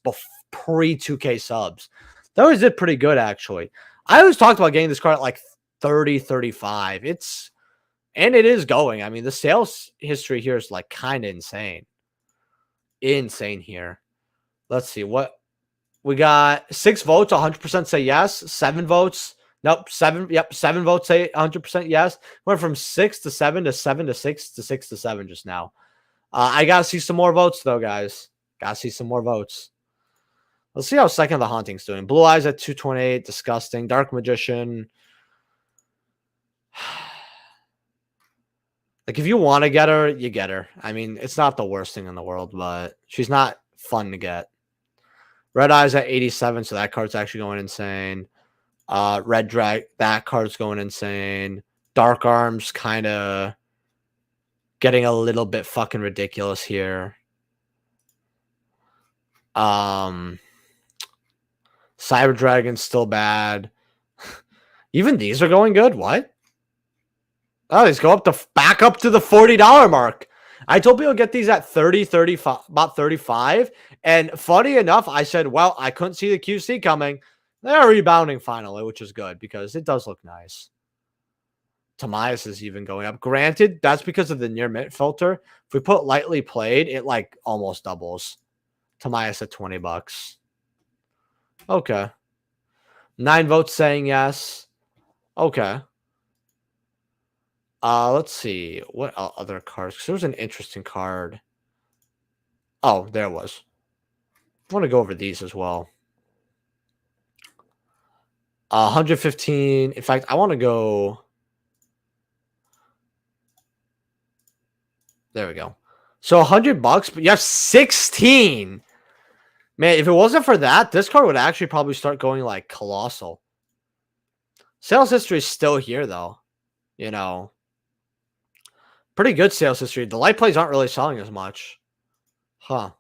[SPEAKER 1] pre 2K subs. That always did pretty good, actually. I always talked about getting this card at like 30, 35. And it is going. I mean, the sales history here is like kind of insane. Insane here. Let's see what we got. 6 votes, 100% say yes. 7 votes. Nope. 7. Yep. 7 votes say 100% yes. Went from 6 to 7 to 7 to 6 to 6 to 7 just now. I got to see some more votes, though, guys. Got to see some more votes. Let's see how Second of the Haunting's doing. Blue Eyes at 228. Disgusting. Dark Magician. Like, if you want to get her, you get her. I mean, it's not the worst thing in the world, but she's not fun to get. Red Eyes at 87, so that card's actually going insane. Red Drag, that card's going insane. Dark Arms kind of getting a little bit fucking ridiculous here. Cyber Dragon's still bad. Even these are going good. What? Oh, these go back up to the $40 mark. I told people to get these at 30, 35, about 35. And funny enough, I said, well, I couldn't see the QC coming. They're rebounding finally, which is good because it does look nice. Tamias is even going up. Granted, that's because of the near mint filter. If we put lightly played, it like almost doubles. Tamias at $20. Okay. 9 votes saying yes. Okay. Let's see. What other cards? Because there was an interesting card. Oh, there it was. I want to go over these as well. 115. In fact, I want to go. There we go. So $100, but you have 16. Man, if it wasn't for that, this card would actually probably start going like colossal. Sales history is still here, though. You know, pretty good sales history. The light plays aren't really selling as much. Huh.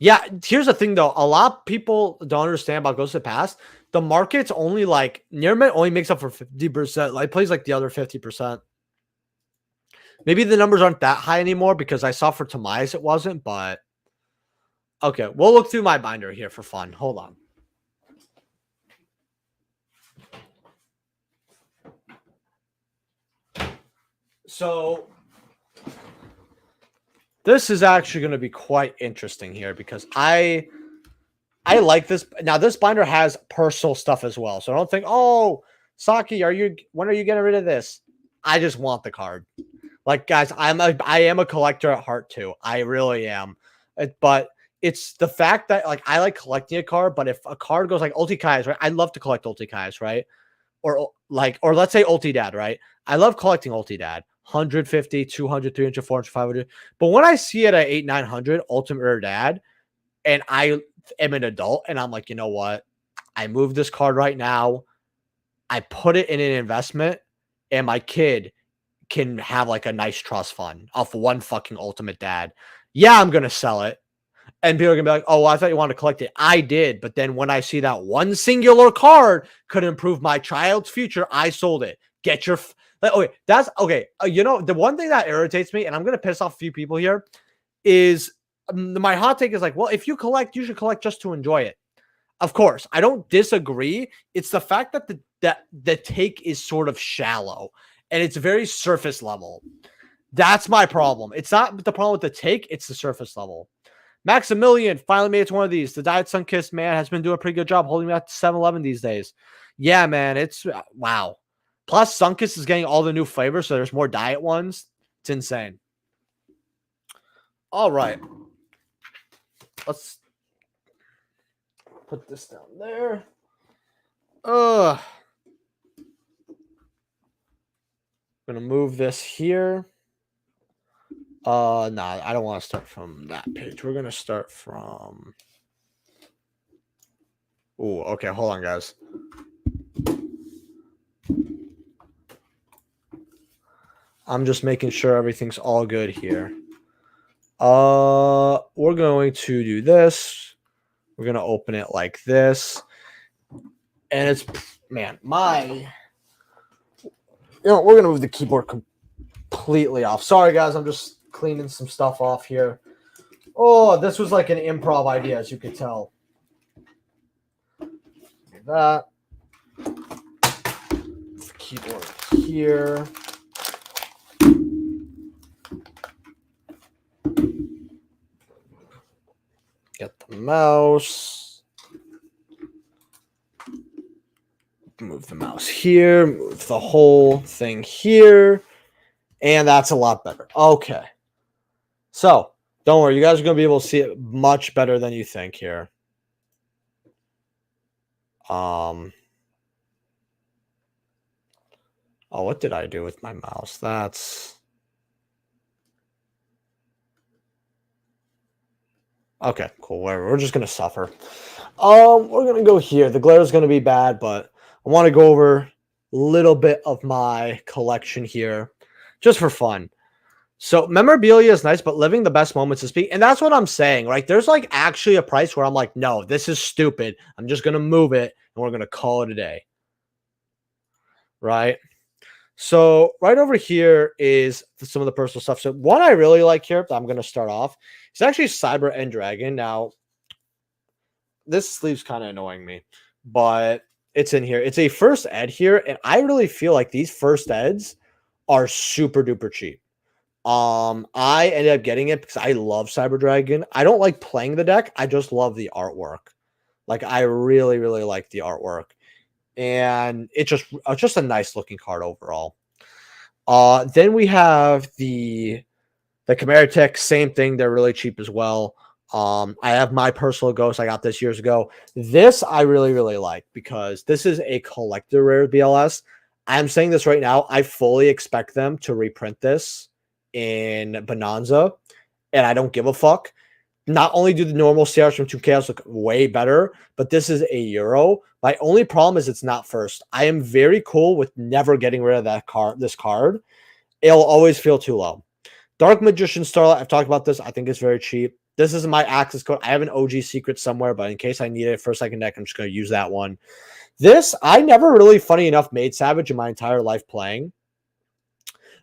[SPEAKER 1] Yeah, here's the thing, though. A lot of people don't understand about Ghost of the Past. The market's only like, near mint only makes up for 50%. Light plays like the other 50%. Maybe the numbers aren't that high anymore because I saw for Tamias it wasn't, but okay, we'll look through my binder here for fun. Hold on. So this is actually going to be quite interesting here because I like this. Now, this binder has personal stuff as well. So don't think, oh, Saki, when are you getting rid of this? I just want the card. Like, guys, I am a collector at heart too. I really am. But it's the fact that like I like collecting a card, but if a card goes like Ulti Kai's, right? I love to collect Ulti Kai's, right? Or let's say Ulti Dad, right? I love collecting Ulti Dad. 150, 200, 300, 400, 500. But when I see it at 8, 900 Ultimate Rare Dad, and I am an adult, and I'm like, you know what? I move this card right now. I put it in an investment, and my kid can have like a nice trust fund off one fucking Ultimate Dad. Yeah, I'm gonna sell it. And people are gonna be like, "Oh, well, I thought you wanted to collect it." I did, but then when I see that one singular card could improve my child's future, I sold it. Get your okay. That's okay. You know, the one thing that irritates me, and I'm gonna piss off a few people here, is my hot take is like, well, if you collect, you should collect just to enjoy it. Of course, I don't disagree. It's the fact that the take is sort of shallow and it's very surface level. That's my problem. It's not the problem with the take; it's the surface level. Maximilian finally made it to one of these. The Diet Sunkissed man has been doing a pretty good job holding me at 7-Eleven these days. Yeah, man, it's wow. Plus, Sunkissed is getting all the new flavors, so there's more diet ones. It's insane. All right. Let's put this down there. I'm gonna move this here. Nah, I don't want to start from that page. We're gonna start from. Oh, okay. Hold on, guys. I'm just making sure everything's all good here. We're going to do this. We're going to open it like this. And it's, man, we're going to move the keyboard completely off. Sorry, guys. I'm just cleaning some stuff off here. Oh, this was like an improv idea, as you could tell. Do that. The keyboard here. Get the mouse. Move the mouse here. Move the whole thing here. And that's a lot better. Okay. So, don't worry. You guys are going to be able to see it much better than you think here. Oh, what did I do with my mouse? That's... Okay, cool. Whatever. We're just going to suffer. We're going to go here. The glare is going to be bad, but I want to go over a little bit of my collection here just for fun. So memorabilia is nice, but living the best moments is peak. And that's what I'm saying, right? There's like actually a price where I'm like, no, this is stupid. I'm just going to move it and we're going to call it a day. Right? So right over here is some of the personal stuff. So one I really like here that I'm going to start off is actually Cyber End Dragon. Now, this sleeve's kind of annoying me, but it's in here. It's a first ed here, and I really feel like these first eds are super duper cheap. I ended up getting it because I love Cyber Dragon. I don't like playing the deck. I just love the artwork. Like, I really, really like the artwork. And it's just a nice looking card overall. Then we have the Chimera Tech, same thing. They're really cheap as well. I have my personal ghost. I got this years ago. This I really, really like because this is a collector rare BLS. I'm saying this right now. I fully expect them to reprint this in Bonanza, and I don't give a fuck. Not only do the normal CRs from 2Chaos look way better, but this is a Euro. My only problem is it's not first. I am very cool with never getting rid of that card. This card, it'll always feel too low. Dark Magician Starlight, I've talked about this. I think it's very cheap. This is my access code. I have an OG secret somewhere, but in case I need it for a second deck, I'm just going to use that one. This, I never really, funny enough, made Savage in my entire life playing.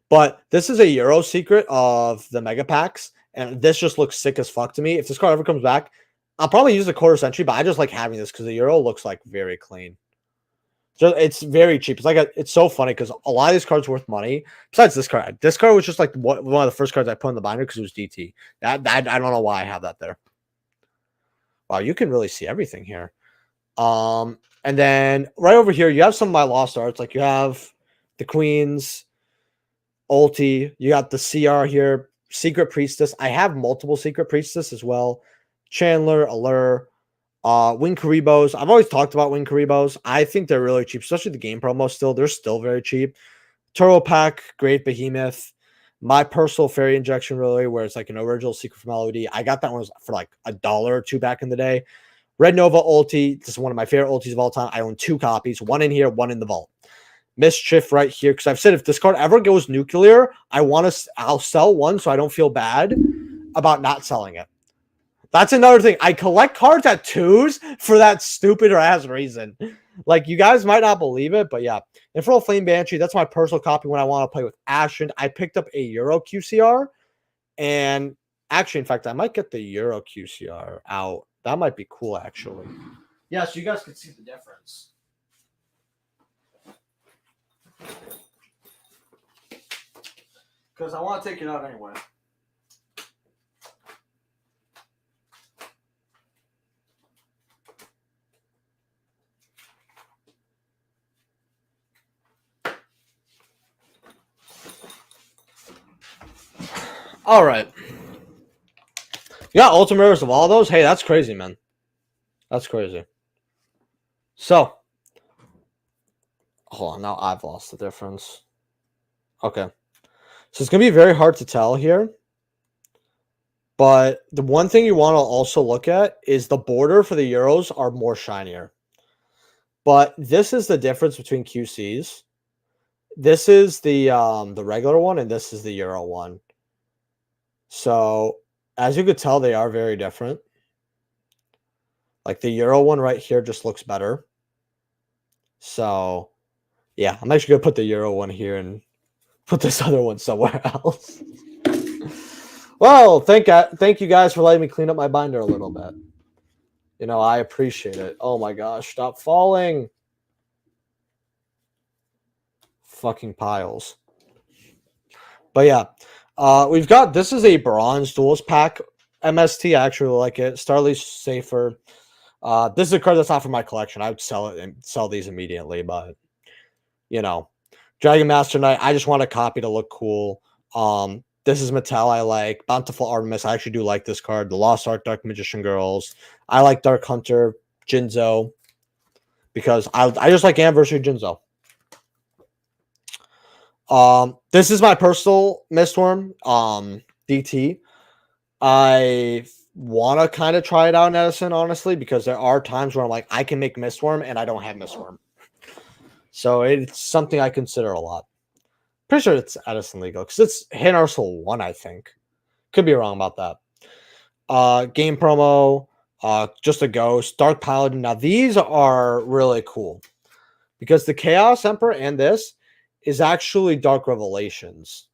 [SPEAKER 1] But this is a Euro secret of the Mega Packs, and this just looks sick as fuck to me. If this card ever comes back, I'll probably use the quarter century, but I just like having this because the Euro looks like very clean. So it's very cheap. It's so funny because a lot of these cards are worth money. Besides this card was just like one of the first cards I put in the binder because it was DT. That I don't know why I have that there. Wow, you can really see everything here. And then right over here, you have some of my lost arts. Like you have the Queens, Ulti. You got the CR here, Secret Priestess. I have multiple Secret Priestess as well. Chandler, Allure. Wing Karibos. I've always talked about Wing Karibos. I think they're really cheap, especially the game promo still. They're still very cheap. Turbo Pack, Great Behemoth. My personal Fairy Injection, really, where it's like an original Secret from LOD. I got that one for like $1 or $2 back in the day. Red Nova Ulti. This is one of my favorite ultis of all time. I own 2 copies, one in here, one in the vault. Mischief right here, because I've said if this card ever goes nuclear, I'll sell one so I don't feel bad about not selling it. That's another thing. I collect cards at 2s for that stupid or ass reason. Like, you guys might not believe it, but yeah. Infernal Flame Banshee, that's my personal copy when I want to play with Ashton. I picked up a Euro QCR, and actually, in fact, I might get the Euro QCR out. That might be cool, actually. Yeah, so you guys can see the difference. Because I want to take it out anyway. All right. You got Ultimate Rares of all those? Hey, that's crazy, man. That's crazy. So, hold on. Now I've lost the difference. Okay. So it's going to be very hard to tell here. But the one thing you want to also look at is the border for the Euros are more shinier. But this is the difference between QCs. This is the regular one, and this is the Euro one. So, as you could tell, they are very different. Like, the Euro one right here just looks better. So, yeah, I'm actually gonna put the Euro one here and put this other one somewhere else. Well, thank you guys for letting me clean up my binder a little bit. You know, I appreciate it. Oh my gosh, stop falling. Fucking piles. But yeah, we've got, this is a bronze duels pack MST. I actually like it. Starly's safer. This is a card that's not for my collection. I would sell it and sell these immediately, but you know, Dragon Master Knight, I just want a copy to look cool. This is Mattel. I like Bountiful Artemis. I actually do like this card. The Lost Ark, Dark Magician Girls. I like Dark Hunter, Jinzo, because I just like Anniversary Jinzo. This is my personal Mistworm, DT. I want to kind of try it out in Edison, honestly, because there are times where I'm like, I can make Mistworm and I don't have Mistworm. So it's something I consider a lot. Pretty sure it's Edison legal because it's Hidden Arsenal 1, I think. Could be wrong about that. Game promo, just a ghost, Dark Paladin. Now these are really cool because the Chaos Emperor and this is actually Dark Revelations.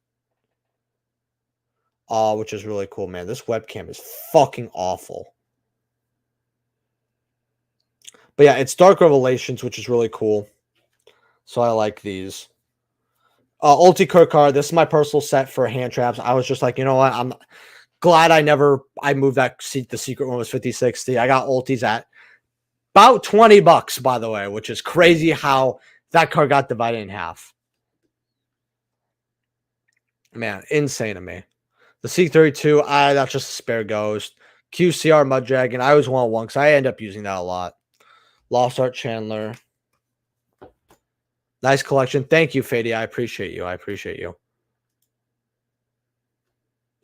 [SPEAKER 1] Which is really cool, man. This webcam is fucking awful. But yeah, it's Dark Revelations, which is really cool. So I like these. Ulti Kirkar, this is my personal set for hand traps. I was just like, you know what? I'm glad I moved that seat. The secret one was 50-60. I got ultis at about $20, by the way, which is crazy how that card got divided in half. Man, insane to me. The C32, that's just a spare ghost. QCR Mud Dragon, I always want one because I end up using that a lot. Lost Art Chandler. Nice collection. Thank you, Fady. I appreciate you. I appreciate you.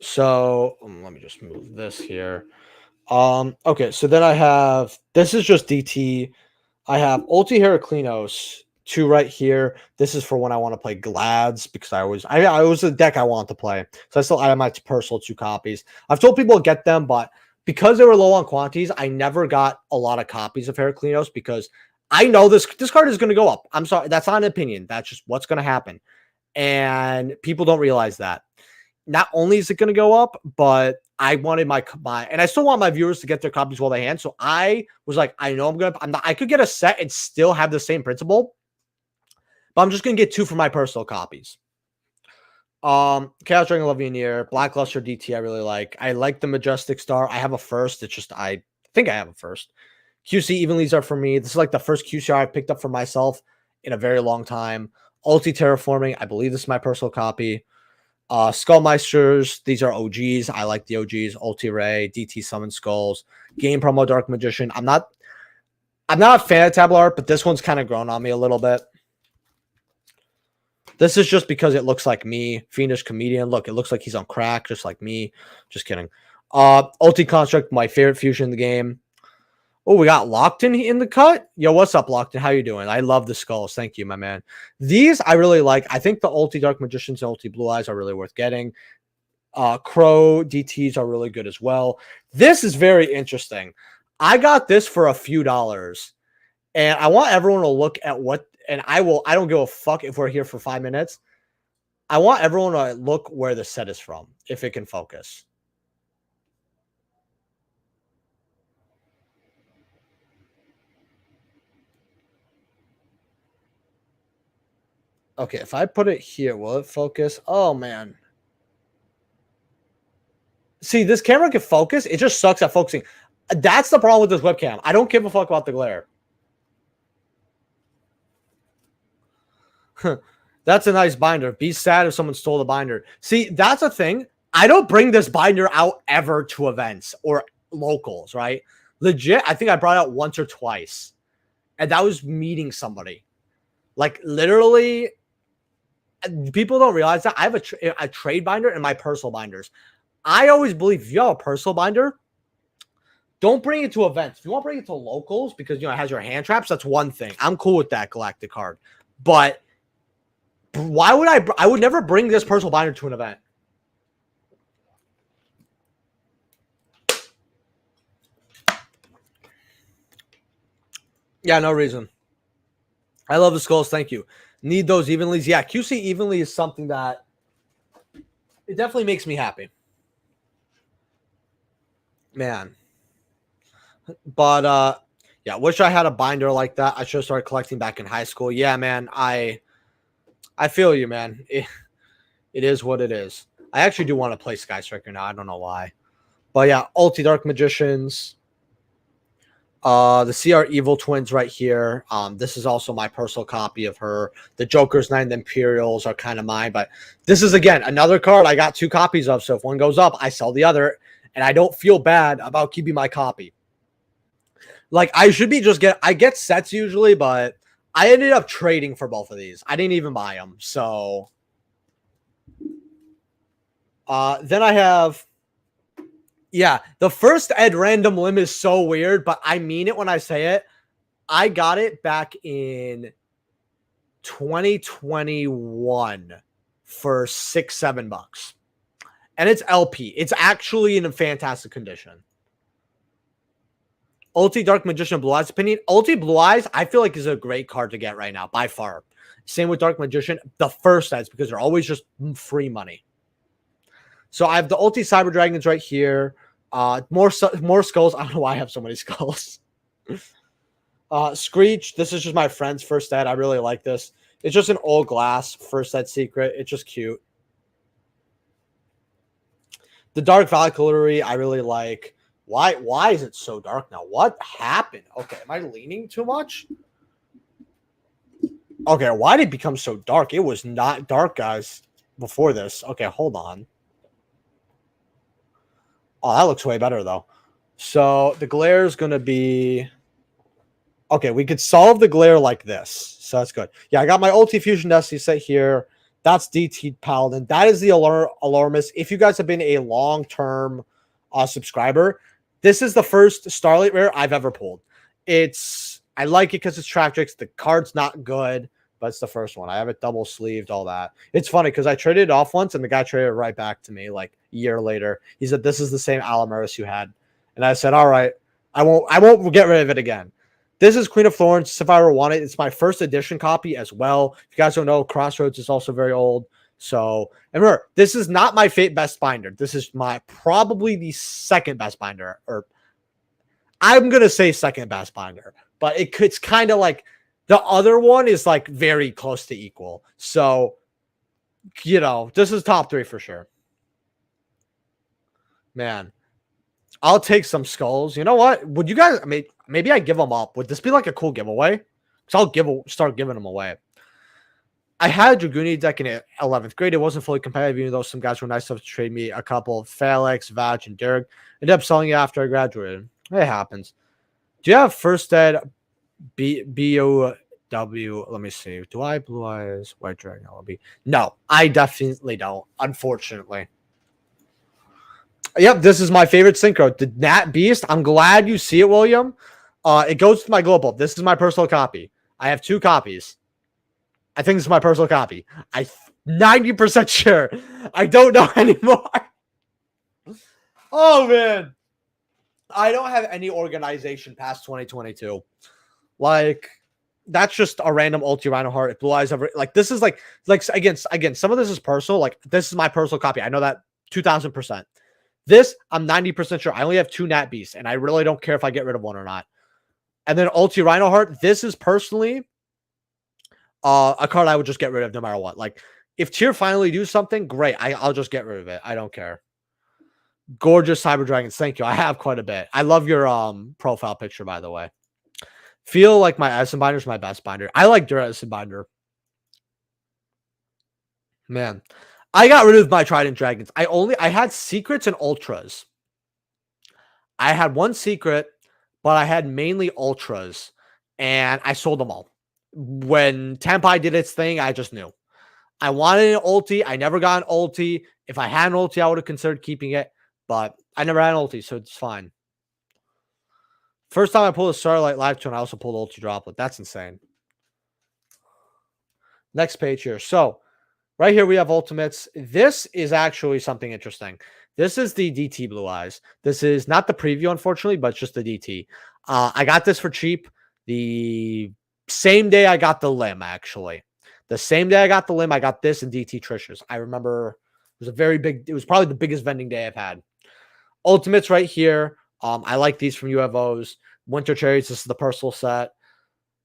[SPEAKER 1] So let me just move this here. Okay, so then I have, this is just DT. I have Ulti Heraclinos, 2 right here. This is for when I want to play Glads because I was a deck I want to play. So I still have my personal 2 copies. I've told people to get them, but because they were low on quantities, I never got a lot of copies of Heraclinos because I know this card is going to go up. I'm sorry, that's not an opinion. That's just what's going to happen. And people don't realize that. Not only is it going to go up, but I wanted my, and I still want my viewers to get their copies while they hand. So I was like, I know I could get a set and still have the same principle, but I'm just going to get 2 for my personal copies. Chaos Dragon Levianeer, Blackluster DT, I really like. I like the Majestic Star. I have a first. It's just, I think I have a first. QC Evenlies are for me. This is like the first QCR I picked up for myself in a very long time. Ulti Terraforming, I believe this is my personal copy. Skullmeisters, these are OGs. I like the OGs. Ulti Ray, DT Summon Skulls, Game Promo Dark Magician. I'm not a fan of tableau art, but this one's kind of grown on me a little bit. This is just because it looks like me. Fiendish Comedian. Look, it looks like he's on crack, just like me. Just kidding. Ulti Construct, my favorite fusion in the game. Oh, we got Lockton in the cut. Yo, what's up, Lockton? How you doing? I love the skulls. Thank you, my man. These I really like. I think the Ulti Dark Magicians and Ulti Blue Eyes are really worth getting. Crow DTs are really good as well. This is very interesting. I got this for a few dollars. And I want everyone to look at what, and I don't give a fuck if we're here for 5 minutes. I want everyone to look where the set is from, if it can focus. Okay, if I put it here, will it focus? Oh, man. See, this camera can focus. It just sucks at focusing. That's the problem with this webcam. I don't give a fuck about the glare. That's a nice binder. Be sad if someone stole the binder. See, that's a thing. I don't bring this binder out ever to events or locals, right? Legit, I think I brought it out once or twice. And that was meeting somebody. Like, literally, people don't realize that I have a trade binder and my personal binders. I always believe if you have a personal binder, don't bring it to events. If you want to bring it to locals because, you know, it has your hand traps, that's one thing. I'm cool with that Galactic card. But Why would I would never bring this personal binder to an event. Yeah, no reason. I love the skulls. Thank you. Need those evenlies. Yeah, QC evenly is something that it definitely makes me happy. Man. But yeah, wish I had a binder like that. I should have started collecting back in high school. Yeah, man. I feel you, man. It is what it is. I actually do want to play Sky Striker now. I don't know why. But yeah, Ulti Dark Magicians. The CR Evil Twins right here. This is also my personal copy of her. The Joker's Nine, the Imperials are kind of mine, but this is again another card I got 2 copies of. So if one goes up, I sell the other, and I don't feel bad about keeping my copy. Like I should be I get sets usually, but I ended up trading for both of these. I didn't even buy them. So then I have yeah, the first Ed random limb is so weird, but I mean it when I say it. I got it back in 2021 for $6-7. And it's LP. It's actually in a fantastic condition. Ulti Dark Magician Blue Eyes opinion. Ulti Blue Eyes, I feel like is a great card to get right now, by far. Same with Dark Magician. The first sets, because they're always just free money. So I have the Ulti Cyber Dragons right here. More skulls. I don't know why I have so many skulls. Screech. This is just my friend's first set. I really like this. It's just an old glass first set secret. It's just cute. The Dark Valkyrie, I really like. Why is it so dark now? What happened? Okay, am I leaning too much? Okay, why did it become so dark? It was not dark, guys, before this. Okay, hold on. Oh, that looks way better, though. So the glare is going to be... Okay, we could solve the glare like this. So that's good. Yeah, I got my Ulti Fusion Destiny set here. That's DT Paladin. That is the Alarmist. If you guys have been a long-term subscriber, this is the first Starlight Rare I've ever pulled. I like it because it's Tractrix. The card's not good, but it's the first one. I have it double sleeved, all that. It's funny because I traded it off once and the guy traded it right back to me like a year later. He said, "This is the same Alameris you had." And I said, "All right, I won't get rid of it again." This is Queen of Thorns. If I ever want it, it's my first edition copy as well. If you guys don't know, Crossroads is also very old. So, and remember, this is not my best binder. This is my probably the second best binder, or I'm gonna say second best binder, but it's kind of like the other one is like very close to equal. So, this is top 3 for sure. Man, I'll take some skulls. You know what? Would you guys? Maybe I give them up. Would this be like a cool giveaway? Because I'll start giving them away. I had a Dragoonie deck in 11th grade. It wasn't fully competitive, even though some guys were nice enough to trade me a couple. Felix, Vaj, and Derek. Ended up selling it after I graduated. It happens. Do you have first ed BOW? Let me see. Do I Blue Eyes, White Dragon, LB? No, I definitely don't, unfortunately. Yep, this is my favorite synchro. The Nat Beast. I'm glad you see it, William. It goes to my global. This is my personal copy. I have 2 copies. I think this is my personal copy. I'm 90% sure. I don't know anymore. Oh, man. I don't have any organization past 2022. Like, that's just a random Ulti Rhino Heart. Blue Eyes ever. Like, this is like again, some of this is personal. Like, this is my personal copy. I know that 2000%. This, I'm 90% sure. I only have 2 Nat Beasts, and I really don't care if I get rid of one or not. And then Ulti Rhino Heart, this is personally a card I would just get rid of no matter what. Like, if Tier finally do something, great. I'll just get rid of it. I don't care. Gorgeous Cyber Dragons. Thank you. I have quite a bit. I love your profile picture, by the way. Feel like my Edison binder is my best binder. I like your Edison binder. Man, I got rid of my Trident Dragons. I had secrets and ultras. I had 1 secret, but I had mainly ultras, and I sold them all. When Tempai did its thing, I just knew. I wanted an ulti. I never got an ulti. If I had an ulti, I would have considered keeping it, but I never had an ulti, so it's fine. First time I pulled a Starlight Live Tune, I also pulled Ulti Droplet. That's insane. Next page here. So right here we have ultimates. This is actually something interesting. This is the DT Blue Eyes. This is not the preview, unfortunately, but it's just the DT. I got this for cheap. The same day I got the limb, actually. The same day I got the limb, I got this and DT Trishers. I remember it was a very big, it was probably the biggest vending day I've had. Ultimates right here. I like these from UFOs. Winter Cherries, this is the personal set.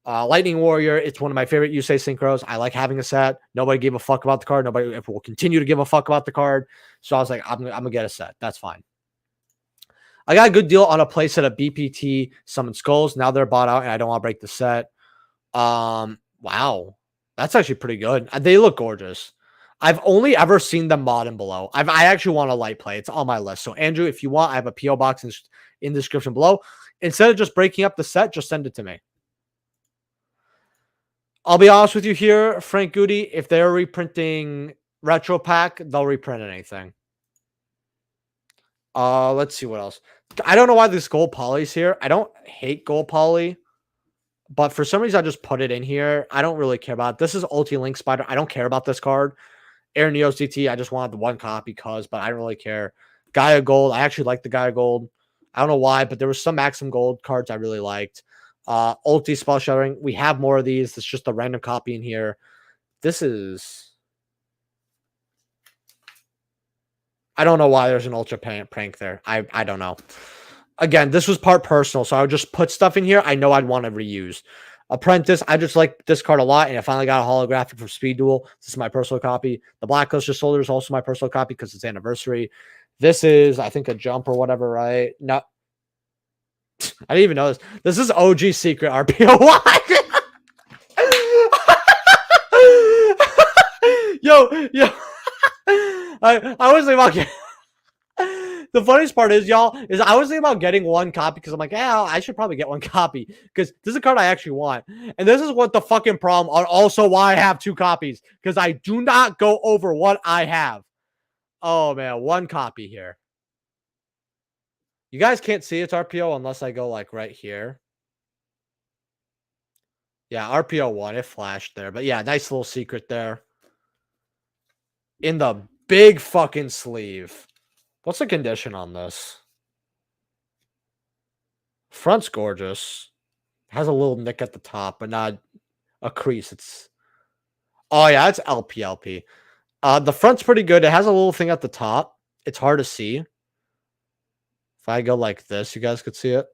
[SPEAKER 1] Lightning Warrior, it's one of my favorite Yusei Synchros. I like having a set. Nobody gave a fuck about the card. Nobody will continue to give a fuck about the card. So I was like, I'm gonna get a set. That's fine. I got a good deal on a playset of BPT Summon Skulls. Now they're bought out, and I don't want to break the set. Wow, that's actually pretty good. They look gorgeous. I've only ever seen them mod and below. I actually want a light play. It's on my list. So Andrew, if you want, I have a PO box in the description below. Instead of just breaking up the set, just send it to me. I'll be honest with you here, Frank Goody. If they're reprinting Retro Pack, they'll reprint anything. Let's see what else. I don't know why this gold poly's here. I don't hate gold poly, but for some reason I just put it in here. I don't really care about it. This is Ulti Link Spider. I don't care about this card. Air Neo CT. I just wanted the one copy but I don't really care. Gaia Gold. I actually like the Gaia Gold. I don't know why, but there was some Maxim Gold cards I really liked. Ulti Spell Shattering. We have more of these. It's just a random copy in here. This is... I don't know why there's an Ultra Prank there. I don't know. Again, this was part personal, so I would just put stuff in here I know I'd want to reuse. Apprentice, I just like this card a lot, and I finally got a holographic from Speed Duel. This is my personal copy. The Blacklist Soldier is also my personal copy because it's anniversary. This is, I think, a jump or whatever, right? No. I didn't even know this. This is OG Secret RPOY. yo. I was thinking about the funniest part is, y'all, is I was thinking about getting one copy because I'm like, yeah, I should probably get one copy because this is a card I actually want. And this is what the fucking problem, also why I have two copies, because I do not go over what I have. Oh, man, one copy here. You guys can't see its RPO unless I go, like, right here. Yeah, RPO 1, it flashed there. But, yeah, nice little secret there. In the big fucking sleeve. What's the condition on this? Front's gorgeous. Has a little nick at the top, but not a crease. It's... Oh, yeah, it's LP. The front's pretty good. It has a little thing at the top. It's hard to see. If I go like this, you guys could see it.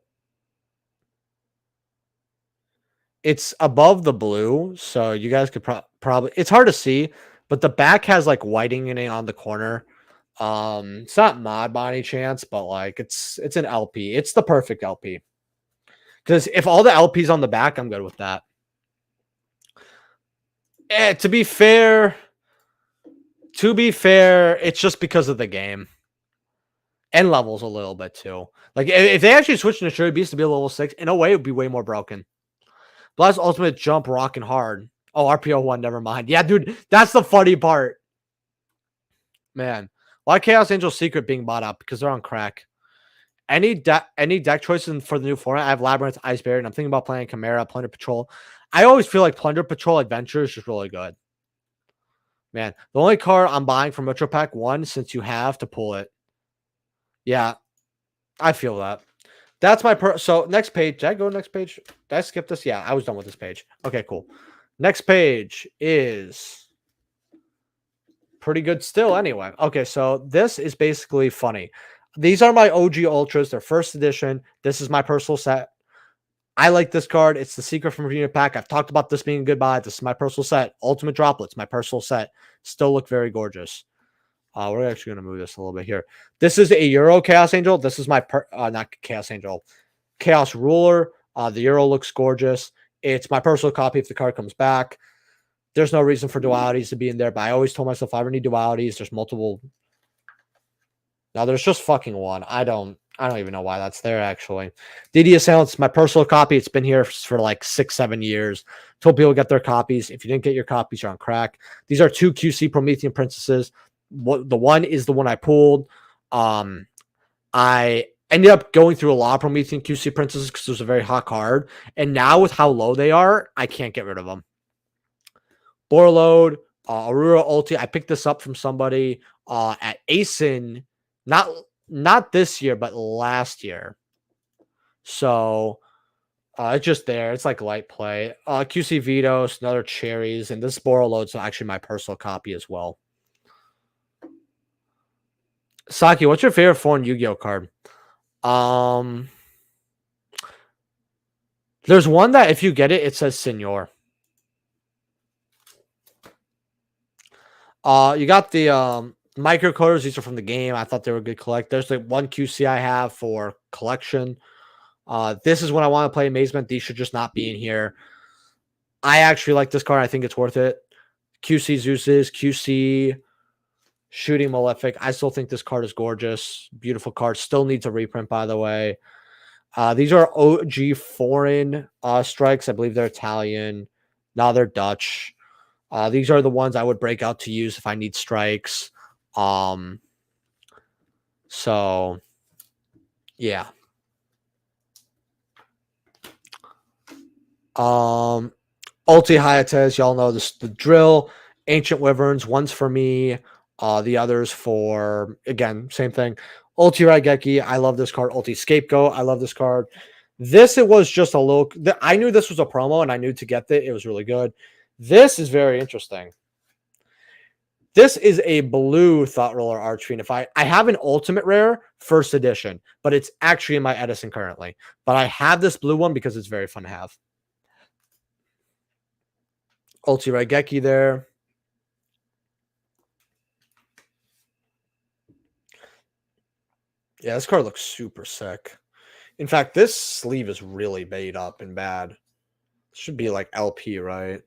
[SPEAKER 1] It's above the blue, so you guys could probably... It's hard to see, but the back has, like, whiting in it on the corner. It's not mod by any chance, but, like, it's an LP. It's the perfect LP. Because if all the LP's on the back, I'm good with that. To be fair, it's just because of the game. And levels a little bit, too. Like, if they actually switched to Shuri Beast to be a level 6, in a way, it would be way more broken. Blast Ultimate Jump rocking hard. Oh, RPO 1, never mind. Yeah, dude, that's the funny part. Man. Why Chaos Angel Secret being bought up? Because they're on crack. Any deck choices for the new format? I have Labyrinth, Ice Barrier, and I'm thinking about playing Chimera, Plunder Patrol. I always feel like Plunder Patrol Adventure is just really good. Man, the only card I'm buying from Retro Pack 1, since you have to pull it. Yeah, I feel that. That's my so next page. Did I go to next page? Did I skip this? Yeah, I was done with this page. Okay, cool. Next page is pretty good still anyway. Okay, so this is basically funny. These are my OG Ultras. They're first edition. This is my personal set. I like this card. It's the secret from Unit Pack. I've talked about this being a good buy. This is my personal set. Ultimate Droplets, my personal set. Still look very gorgeous. We're actually going to move this a little bit here. This is a Euro Chaos Angel. This is my, not Chaos Angel, Chaos Ruler. The Euro looks gorgeous. It's my personal copy if the card comes back. There's no reason for dualities to be in there, but I always told myself if I ever need dualities, there's multiple. Now there's just fucking one. I don't even know why that's there, actually. DD Assailants, my personal copy. It's been here for like 6-7 years. Told people to get their copies. If you didn't get your copies, you're on crack. These are 2 QC Promethean Princesses. The one is the one I pulled. I ended up going through a lot of Promethean QC Princesses because it was a very hot card. And now with how low they are, I can't get rid of them. Borload, Aurora Ulti. I picked this up from somebody at ASIN, not this year, but last year. So it's just there. It's like light play. QC Vitos, another cherries, and this Borload's actually my personal copy as well. Saki, what's your favorite foreign Yu-Gi-Oh card? There's one that if you get it, it says Senor. You got the microcoders. These are from the game. I thought they were good collect. There's like one QC I have for collection. This is when I want to play Amazement. These should just not be in here. I actually like this card. I think it's worth it. QC Zeus's, QC Shooting Malefic. I still think this card is gorgeous. Beautiful card. Still needs a reprint, by the way. These are OG foreign strikes. I believe they're Italian. Now they're Dutch. These are the ones I would break out to use if I need strikes. So, yeah. Ulti Hayates, y'all know this, the drill. Ancient Wyverns, one's for me. The others for, again, same thing. Ulti Raigeki, I love this card. Ulti Scapegoat, I love this card. This, it was just a little, I knew this was a promo, and I knew to get it was really good. This is very interesting. This is a blue Thought Roller Archfiend. If I have an Ultimate Rare first edition, but it's actually in my Edison currently. But I have this blue one because it's very fun to have. Ulti Raigeki there. Yeah, this card looks super sick. In fact, this sleeve is really made up and bad. It should be like LP, right?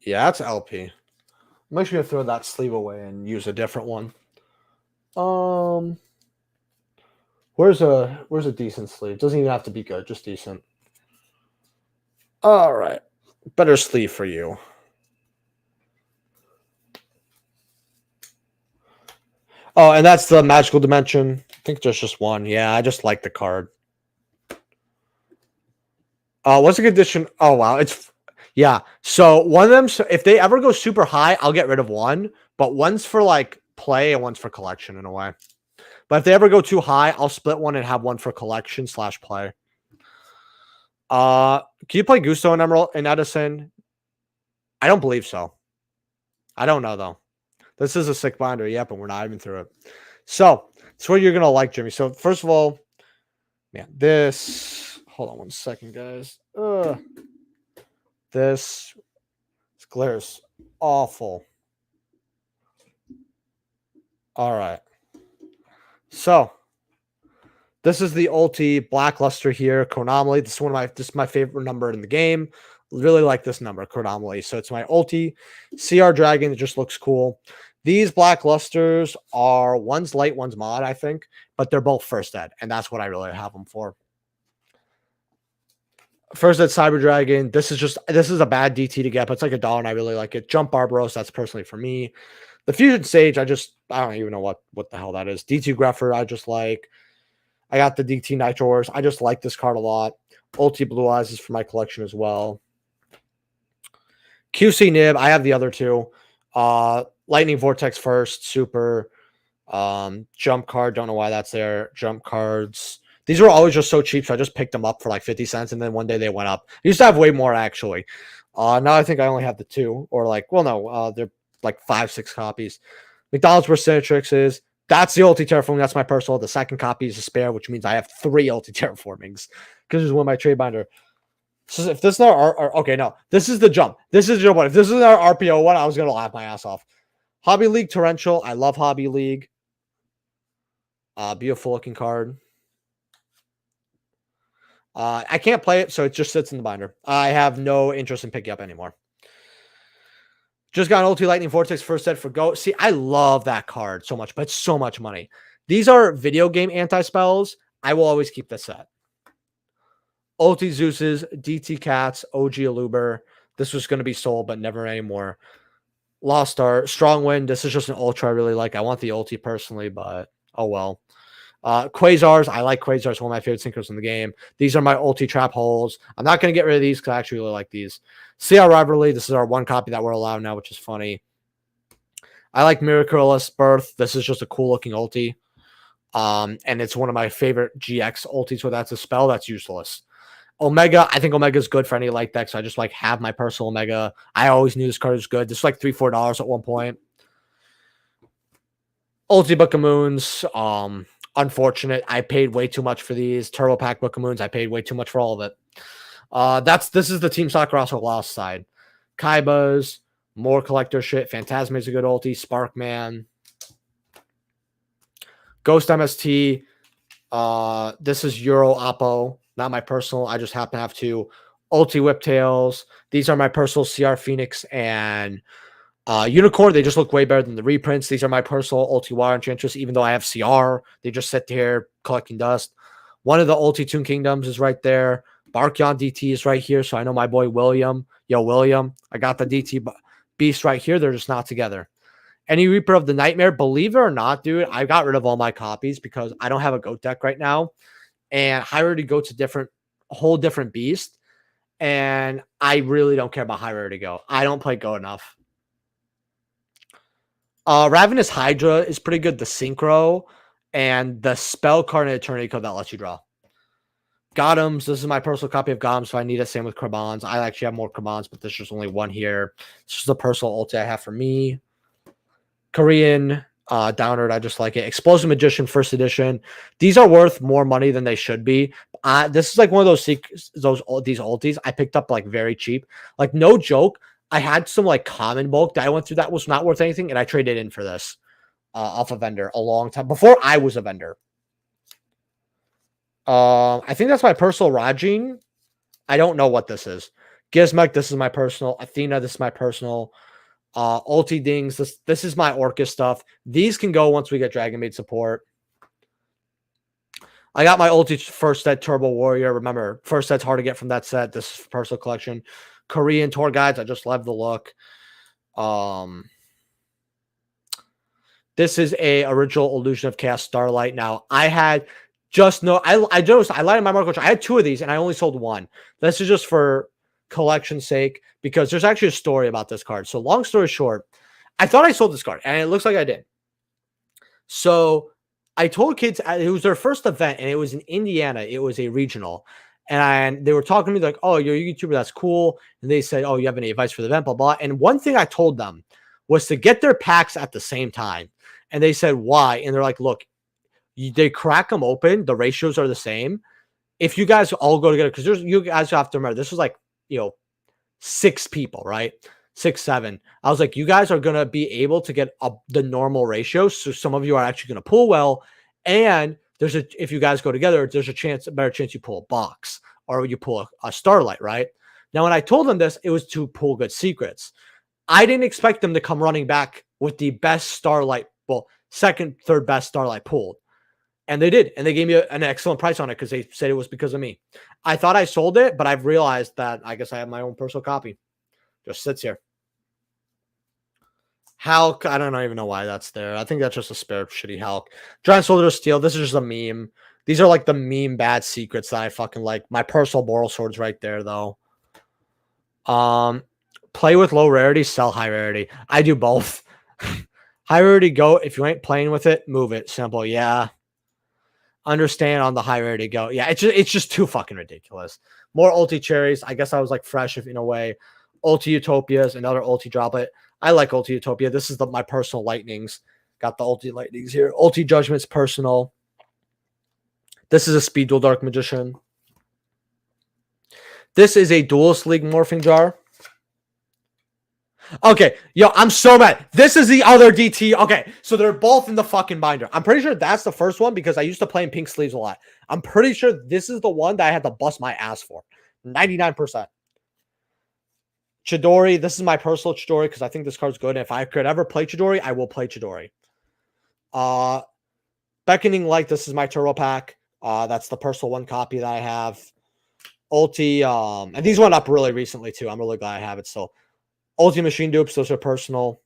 [SPEAKER 1] Yeah, that's LP. I'm actually gonna throw that sleeve away and use a different one. Where's a decent sleeve? Doesn't even have to be good, just decent. All right, better sleeve for you. Oh, and that's the Magical Dimension. I think there's just one. Yeah, I just like the card. What's the condition? Oh wow, it's yeah. So one of them, if they ever go super high, I'll get rid of one. But one's for like play and one's for collection in a way. But if they ever go too high, I'll split one and have one for collection / play. Can you play Gusto and Emerald and Edison? I don't believe so. I don't know though. This is a sick binder, yep, and we're not even through it. So it's what you're gonna like, Jimmy. So first of all, man, this. Hold on one second, guys. This glare is awful. All right. So this is the Ulti Blackluster here, Chronomaly. This is my favorite number in the game. Really like this number, Chronomaly. So it's my Ulti CR Dragon. It just looks cool. These Blacklusters are one's light, one's mod, I think, but they're both first ed, and that's what I really have them for. First ed Cyber Dragon. This is a bad DT to get, but it's like $1, and I really like it. Jump Barbaros, that's personally for me. The Fusion Sage, I don't even know what the hell that is. D2 Greffer, I just like. I got the DT Nitro Wars. I just like this card a lot. Ulti Blue Eyes is for my collection as well. QC Nib, I have the other two. Lightning Vortex first, super. Jump card, don't know why that's there. Jump cards. These were always just so cheap, so I just picked them up for like 50 cents, and then one day they went up. I used to have way more, actually. Now I think I only have the two, or like, well, no, they're like 5-6 copies. McDonald's Cinetrix is. That's the Ulti Terraforming. That's my personal. The second copy is a spare, which means I have 3 Ulti Terraformings because there's one of my trade binder. So if this is our okay, no, this is the jump. This is the one. If this is our RPO one, I was gonna laugh my ass off. Hobby League Torrential. I love Hobby League. Beautiful looking card. I can't play it, so it just sits in the binder. I have no interest in picking up anymore. Just got an Ulti Lightning Vortex first set for Go. See, I love that card so much, but it's so much money. These are video game anti-spells. I will always keep this set. Ulti Zeus's, DT Cats, OG Aluber. This was going to be sold, but never anymore. Lost Star, Strong Wind. This is just an ultra I really like. I want the Ulti personally, but oh well. Quasars, I like Quasars, one of my favorite synchros in the game. These are my ulti trap holes. I'm not going to get rid of these because I actually really like these. CR Rivalry, this is our one copy that we're allowed now, which is funny. I like Miraculous Birth. This is just a cool looking ulti. And it's one of my favorite GX ultis where that's a spell that's useless. Omega, I think Omega is good for any light deck, so I just like have my personal Omega. I always knew this card was good. This was like $3-4 at one point. Ulti Book of Moons, unfortunate. I paid way too much for these. Turbo Pack Book of Moons, I paid way too much for all of it. This is the Team Soccer also lost side. Kaibas, more collector shit. Phantasma is a good ulti. Sparkman. Ghost MST. This is Euro Oppo, not my personal. I just happen to have two. Ulti Whiptails. These are my personal CR Phoenix and Unicorn. They just look way better than the reprints. These are my personal Ulti Water Enchantress, even though I have CR. They just sit here collecting dust. One of the Ulti Toon Kingdoms is right there. Barkyon DT is right here, so I know my boy William. Yo, William. I got the DT Beast right here. They're just not together. Any Reaper of the Nightmare, believe it or not, dude, I got rid of all my copies because I don't have a GOAT deck right now. And High Rarity GOAT's a whole different beast. And I really don't care about High Rarity GOAT. I don't play GOAT enough. Ravenous Hydra is pretty good. The Synchro and the spell card and Eternity Code that lets you draw. Gothams, this is my personal copy of Gothams, so I need it. Same with Krabans. I actually have more Krabans, but there's just only one here. This is the personal ulti I have for me. Korean Downward, I just like it. Explosive Magician, first edition. These are worth more money than they should be. This is like one of these ultis I picked up like very cheap. Like no joke, I had some like common bulk that I went through that was not worth anything, and I traded in for this off a vendor a long time before I was a vendor. I think that's my personal Rajin. I don't know what this is. Gizmek, this is my personal. Athena, this is my personal. Ulti Dings, this is my Orcus stuff. These can go once we get Dragon Maid support. I got my Ulti first set Turbo Warrior. Remember, first set's hard to get from that set. This is personal collection. Korean tour guides, I just love the look. This is a original Illusion of Chaos Starlight. Now, I had just no, I lied in my market. I had two of these and I only sold one. This is just for collection sake because there's actually a story about this card. So long story short, I thought I sold this card and it looks like I did. So I told kids it was their first event and it was in Indiana. It was a regional and they were talking to me like, oh, you're a YouTuber. That's cool. And they said, oh, you have any advice for the event, blah, blah. And one thing I told them was to get their packs at the same time. And they said, why? And they're like, look, they crack them open. The ratios are the same. If you guys all go together, because you guys have to remember, this was like, 6 people, right? 6, 7. I was like, you guys are going to be able to get the normal ratio. So some of you are actually going to pull well. And if you guys go together, there's a better chance you pull a box or you pull a Starlight, right? Now, when I told them this, it was to pull good secrets. I didn't expect them to come running back with the best Starlight, well, second, third best Starlight pulled. And they did. And they gave me an excellent price on it because they said it was because of me. I thought I sold it, but I've realized that I guess I have my own personal copy. Just sits here. Hulk, I don't even know why that's there. I think that's just a spare shitty Hulk. Giant Soldier of Steel, this is just a meme. These are like the meme bad secrets that I fucking like. My personal Boral Sword's right there, though. Play with low rarity, sell high rarity. I do both. High rarity, go. If you ain't playing with it, move it. Simple, yeah. Understand on the high rarity, go. Yeah, it's just too fucking ridiculous. More ulti cherries. I guess I was like fresh in a way. Ulti Utopias, another ulti droplet. I like ulti Utopia. This is my personal lightnings. Got the ulti lightnings here. Ulti Judgment's personal. This is a Speed Dual Dark Magician. This is a Duelist League Morphing Jar. Okay, yo, I'm so mad. This is the other DT. Okay, so they're both in the fucking binder. I'm pretty sure that's the first one because I used to play in pink sleeves a lot. I'm pretty sure this is the one that I had to bust my ass for. 99%. Chidori, this is my personal Chidori because I think this card's good. And if I could ever play Chidori, I will play Chidori. Beckoning Light, this is my Turbo Pack. That's the personal one copy that I have. Ulti, and these went up really recently too. I'm really glad I have it still. Ulti Machine Dupes, those are personal.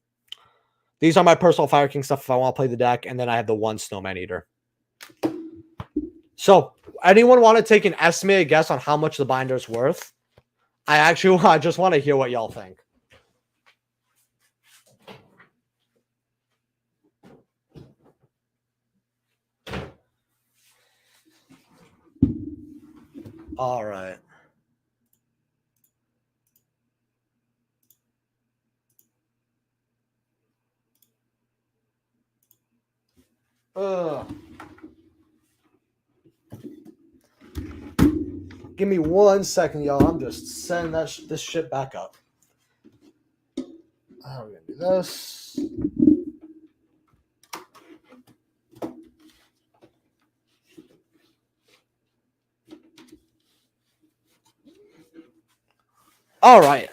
[SPEAKER 1] These are my personal Fire King stuff if I want to play the deck. And then I have the one Snowman Eater. So, anyone want to take an estimated guess on how much the binder is worth? I just want to hear what y'all think. All right. Give me 1 second, y'all. I'm just sending this shit back up. How are we gonna do this? All right.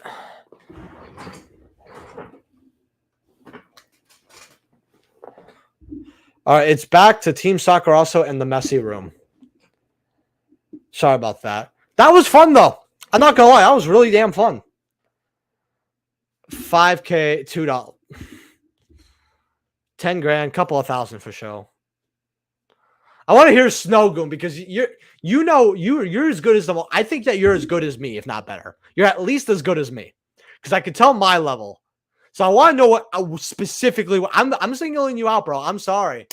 [SPEAKER 1] All right, it's back to Team Soccer also in the messy room. Sorry about that. That was fun though. I'm not gonna lie, that was really damn fun. 5K, $2. 10 grand, couple of thousand for show. I want to hear Snow Goon because you're as good as the. I think that you're as good as me, if not better. You're at least as good as me because I could tell my level. So I want to know what specifically. I'm singling you out, bro. I'm sorry,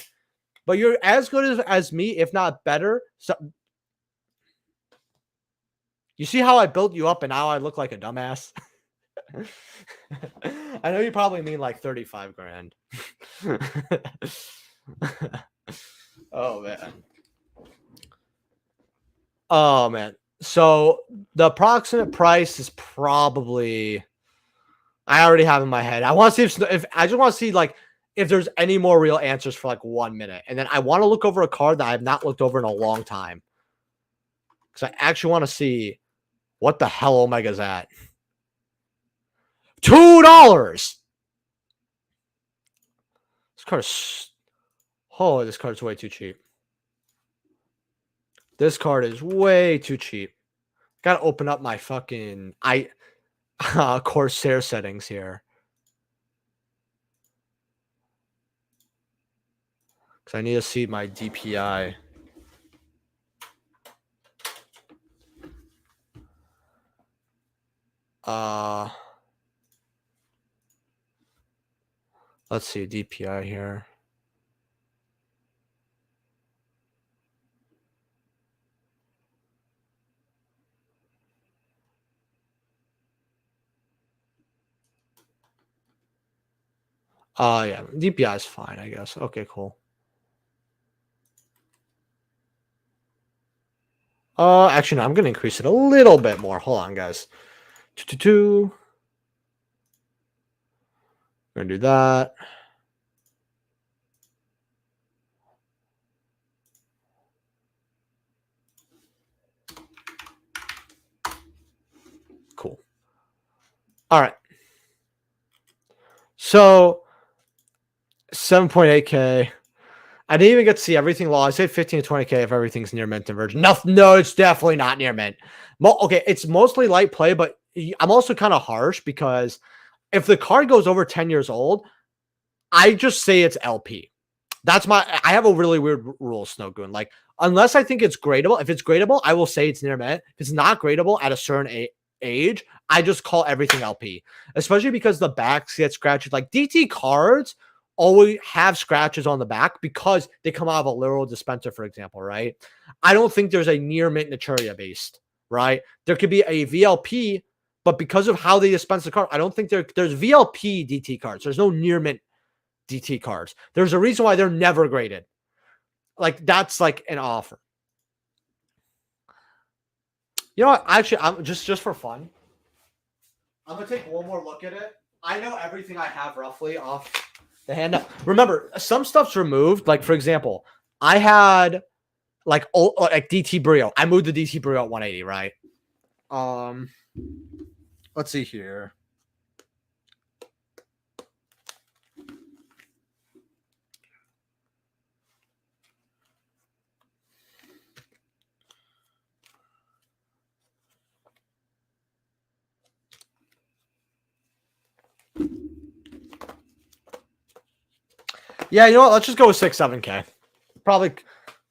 [SPEAKER 1] but you're as good as me, if not better. So you see how I built you up, and now I look like a dumbass. I know you probably mean like 35 grand. Oh man. Oh man. So the approximate price is probably I already have in my head. I want to see if I just want to see like if there's any more real answers for like 1 minute. And then I want to look over a card that I have not looked over in a long time. Because I actually want to see what the hell Omega's at. $2. This card's this card's way too cheap. This card is way too cheap. Gotta open up my fucking Corsair settings here. Because I need to see my DPI. Let's see DPI here. Yeah, DPI is fine, I guess. Okay, cool. Actually, no, I'm gonna increase it a little bit more. Hold on, guys. 222. Gonna do that. Cool. All right. So 7.8K. I didn't even get to see everything low. I say 15 to 20K if everything's near mint and virgin. No, it's definitely not near mint. Okay, it's mostly light play, but I'm also kind of harsh because if the card goes over 10 years old, I just say it's LP. I have a really weird rule, Snowgoon. Like, unless I think it's gradable, if it's gradable, I will say it's near mint. If it's not gradable at a certain age, I just call everything LP, especially because the backs get scratched. Like DT cards always have scratches on the back because they come out of a literal dispenser, for example, right? I don't think there's a near mint Naturia based, right? There could be a VLP, but because of how they dispense the card, I don't think there's VLP DT cards. There's no near mint DT cards. There's a reason why they're never graded. Like that's like an offer. You know what? Actually, I'm just for fun. I'm gonna take one more look at it. I know everything I have roughly off the hand. Remember, some stuff's removed. Like for example, I had like DT Brio. I moved the DT Brio at 180, right? Let's see here. Yeah, you know what? Let's just go with 6-7K. Probably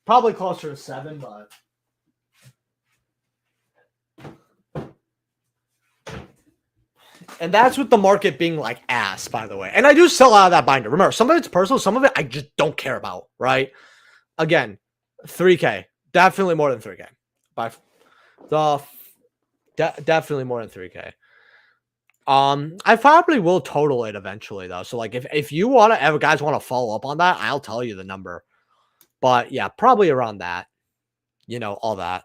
[SPEAKER 1] Probably closer to 7, but and that's with the market being like ass, by the way. And I do sell out of that binder. Remember, some of it's personal, some of it I just don't care about, right? Again, 3K. Definitely more than 3K. By the definitely more than 3K. I probably will total it eventually though. So like if you want to ever guys want to follow up on that, I'll tell you the number. But yeah, probably around that. You know, all that.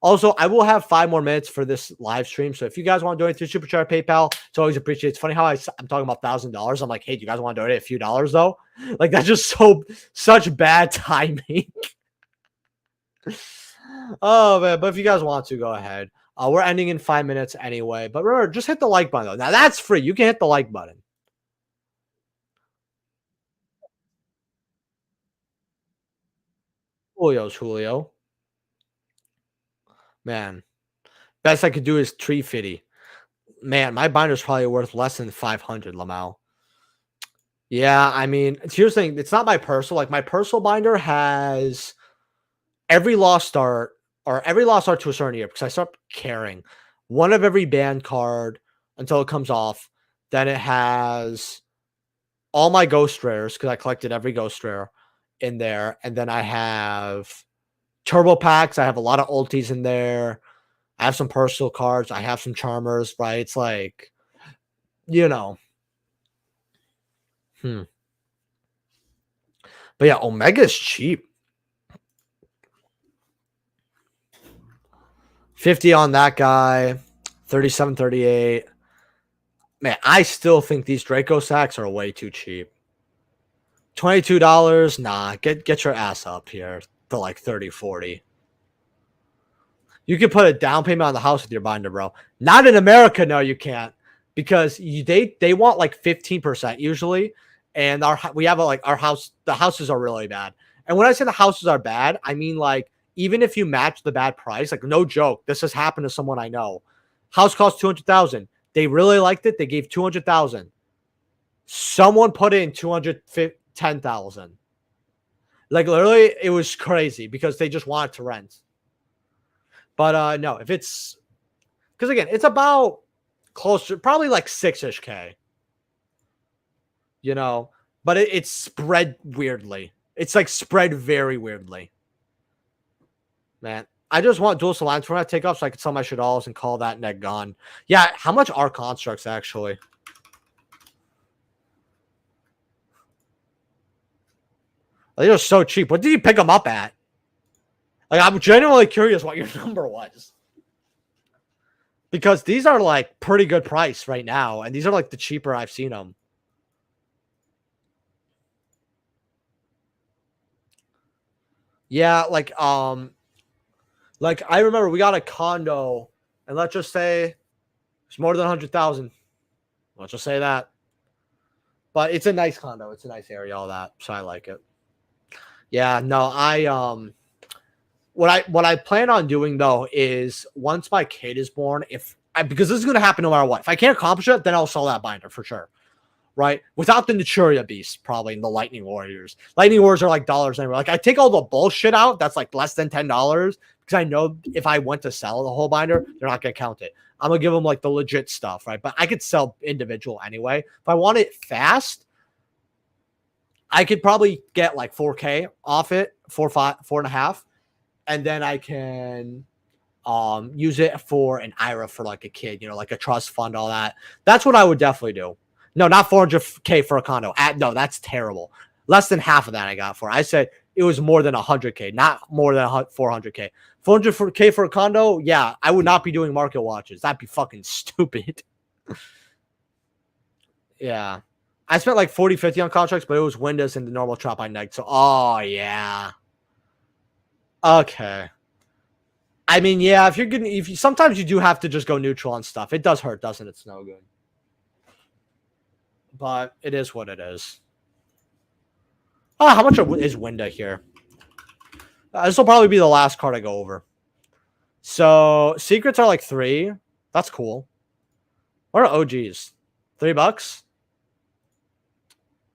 [SPEAKER 1] Also, I will have 5 more minutes for this live stream. So if you guys want to donate to Super Chat PayPal, it's always appreciated. It's funny how I'm talking about $1,000. I'm like, hey, do you guys want to donate a few dollars though? Like that's just such bad timing. Oh man, but if you guys want to, go ahead. We're ending in 5 minutes anyway. But remember, just hit the like button though. Now that's free. You can hit the like button. Julio's Julio. Man, best I could do is 350. Man, my binder's probably worth less than 500, Lamau. Yeah, I mean, here's the thing. It's not my personal. Like, my personal binder has every lost start or every lost start to a certain year because I start caring. One of every band card until it comes off. Then it has all my ghost rares because I collected every ghost rare in there. And then I have turbo packs. I have a lot of ultis in there. I have some personal cards. I have some charmers, right? It's like, you know. But yeah, Omega's cheap. 50 on that guy. 37, 38. Man, I still think these Draco sacks are way too cheap. $22. Nah, get your ass up here to like 30, 40. You can put a down payment on the house with your binder, bro. Not in America, no, you can't. Because they want like 15% usually. And we have our house, the houses are really bad. And when I say the houses are bad, I mean like even if you match the bad price, like no joke, this has happened to someone I know. House cost 200,000. They really liked it. They gave 200,000. Someone put in 210,000. Like literally, it was crazy because they just wanted to rent. But no, if it's because again, it's about closer, probably like 6-ish K. You know, but it's spread weirdly. It's like spread very weirdly. Man, I just want dual lines for my take off so I can sell my Shaddolls and call that net gone. Yeah, how much are constructs actually? They are so cheap. What did you pick them up at? Like, I'm genuinely curious what your number was. Because these are like pretty good price right now. And these are like the cheaper I've seen them. Yeah, like I remember we got a condo and let's just say it's more than 100,000. Let's just say that. But it's a nice condo. It's a nice area, all that. So I like it. Yeah, no, what I plan on doing though is once my kid is born, because this is gonna happen no matter what. If I can't accomplish it, then I'll sell that binder for sure. Right? Without the Naturia Beast, probably, and the Lightning Warriors. Lightning Warriors are like dollars anyway. Like I take all the bullshit out that's like less than $10 because I know if I went to sell the whole binder, they're not gonna count it. I'm gonna give them like the legit stuff, right? But I could sell individual anyway. If I want it fast, I could probably get like 4K off it, 4.5, and then I can use it for an IRA for like a kid, you know, like a trust fund, all that. That's what I would definitely do. No, not 400K for a condo. No, that's terrible. Less than half of that I got for. I said it was more than 100K, not more than 400K. 400K for a condo, yeah, I would not be doing market watches. That'd be fucking stupid. Yeah. I spent like 40, 50 on contracts, but it was Windows and the normal trap I negged. So, oh, yeah. Okay. I mean, yeah, sometimes you do have to just go neutral on stuff. It does hurt, doesn't it? It's no good. But it is what it is. Oh, how much is Winda here? This will probably be the last card I go over. So, secrets are like 3. That's cool. What are OGs? $3?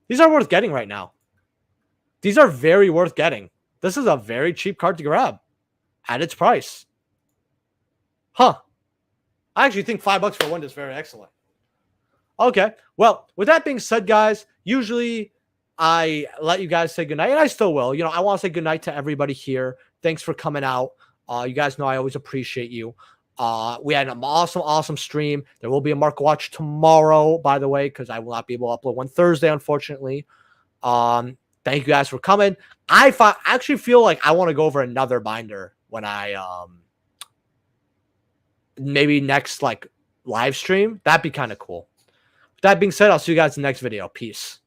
[SPEAKER 1] These are worth getting right now. These are very worth getting. This is a very cheap card to grab at its price. Huh. I actually think $5 for one is very excellent. Okay. Well, with that being said, guys, usually I let you guys say goodnight, and I still will. You know, I want to say goodnight to everybody here. Thanks for coming out. You guys know I always appreciate you. We had an awesome stream. There will be a Mark Watch tomorrow, by the way, because I will not be able to upload one Thursday, unfortunately. Thank you guys for coming. I actually feel like I want to go over another binder when I maybe next like live stream. That'd be kind of cool. With that being said, I'll see you guys in the next video. Peace.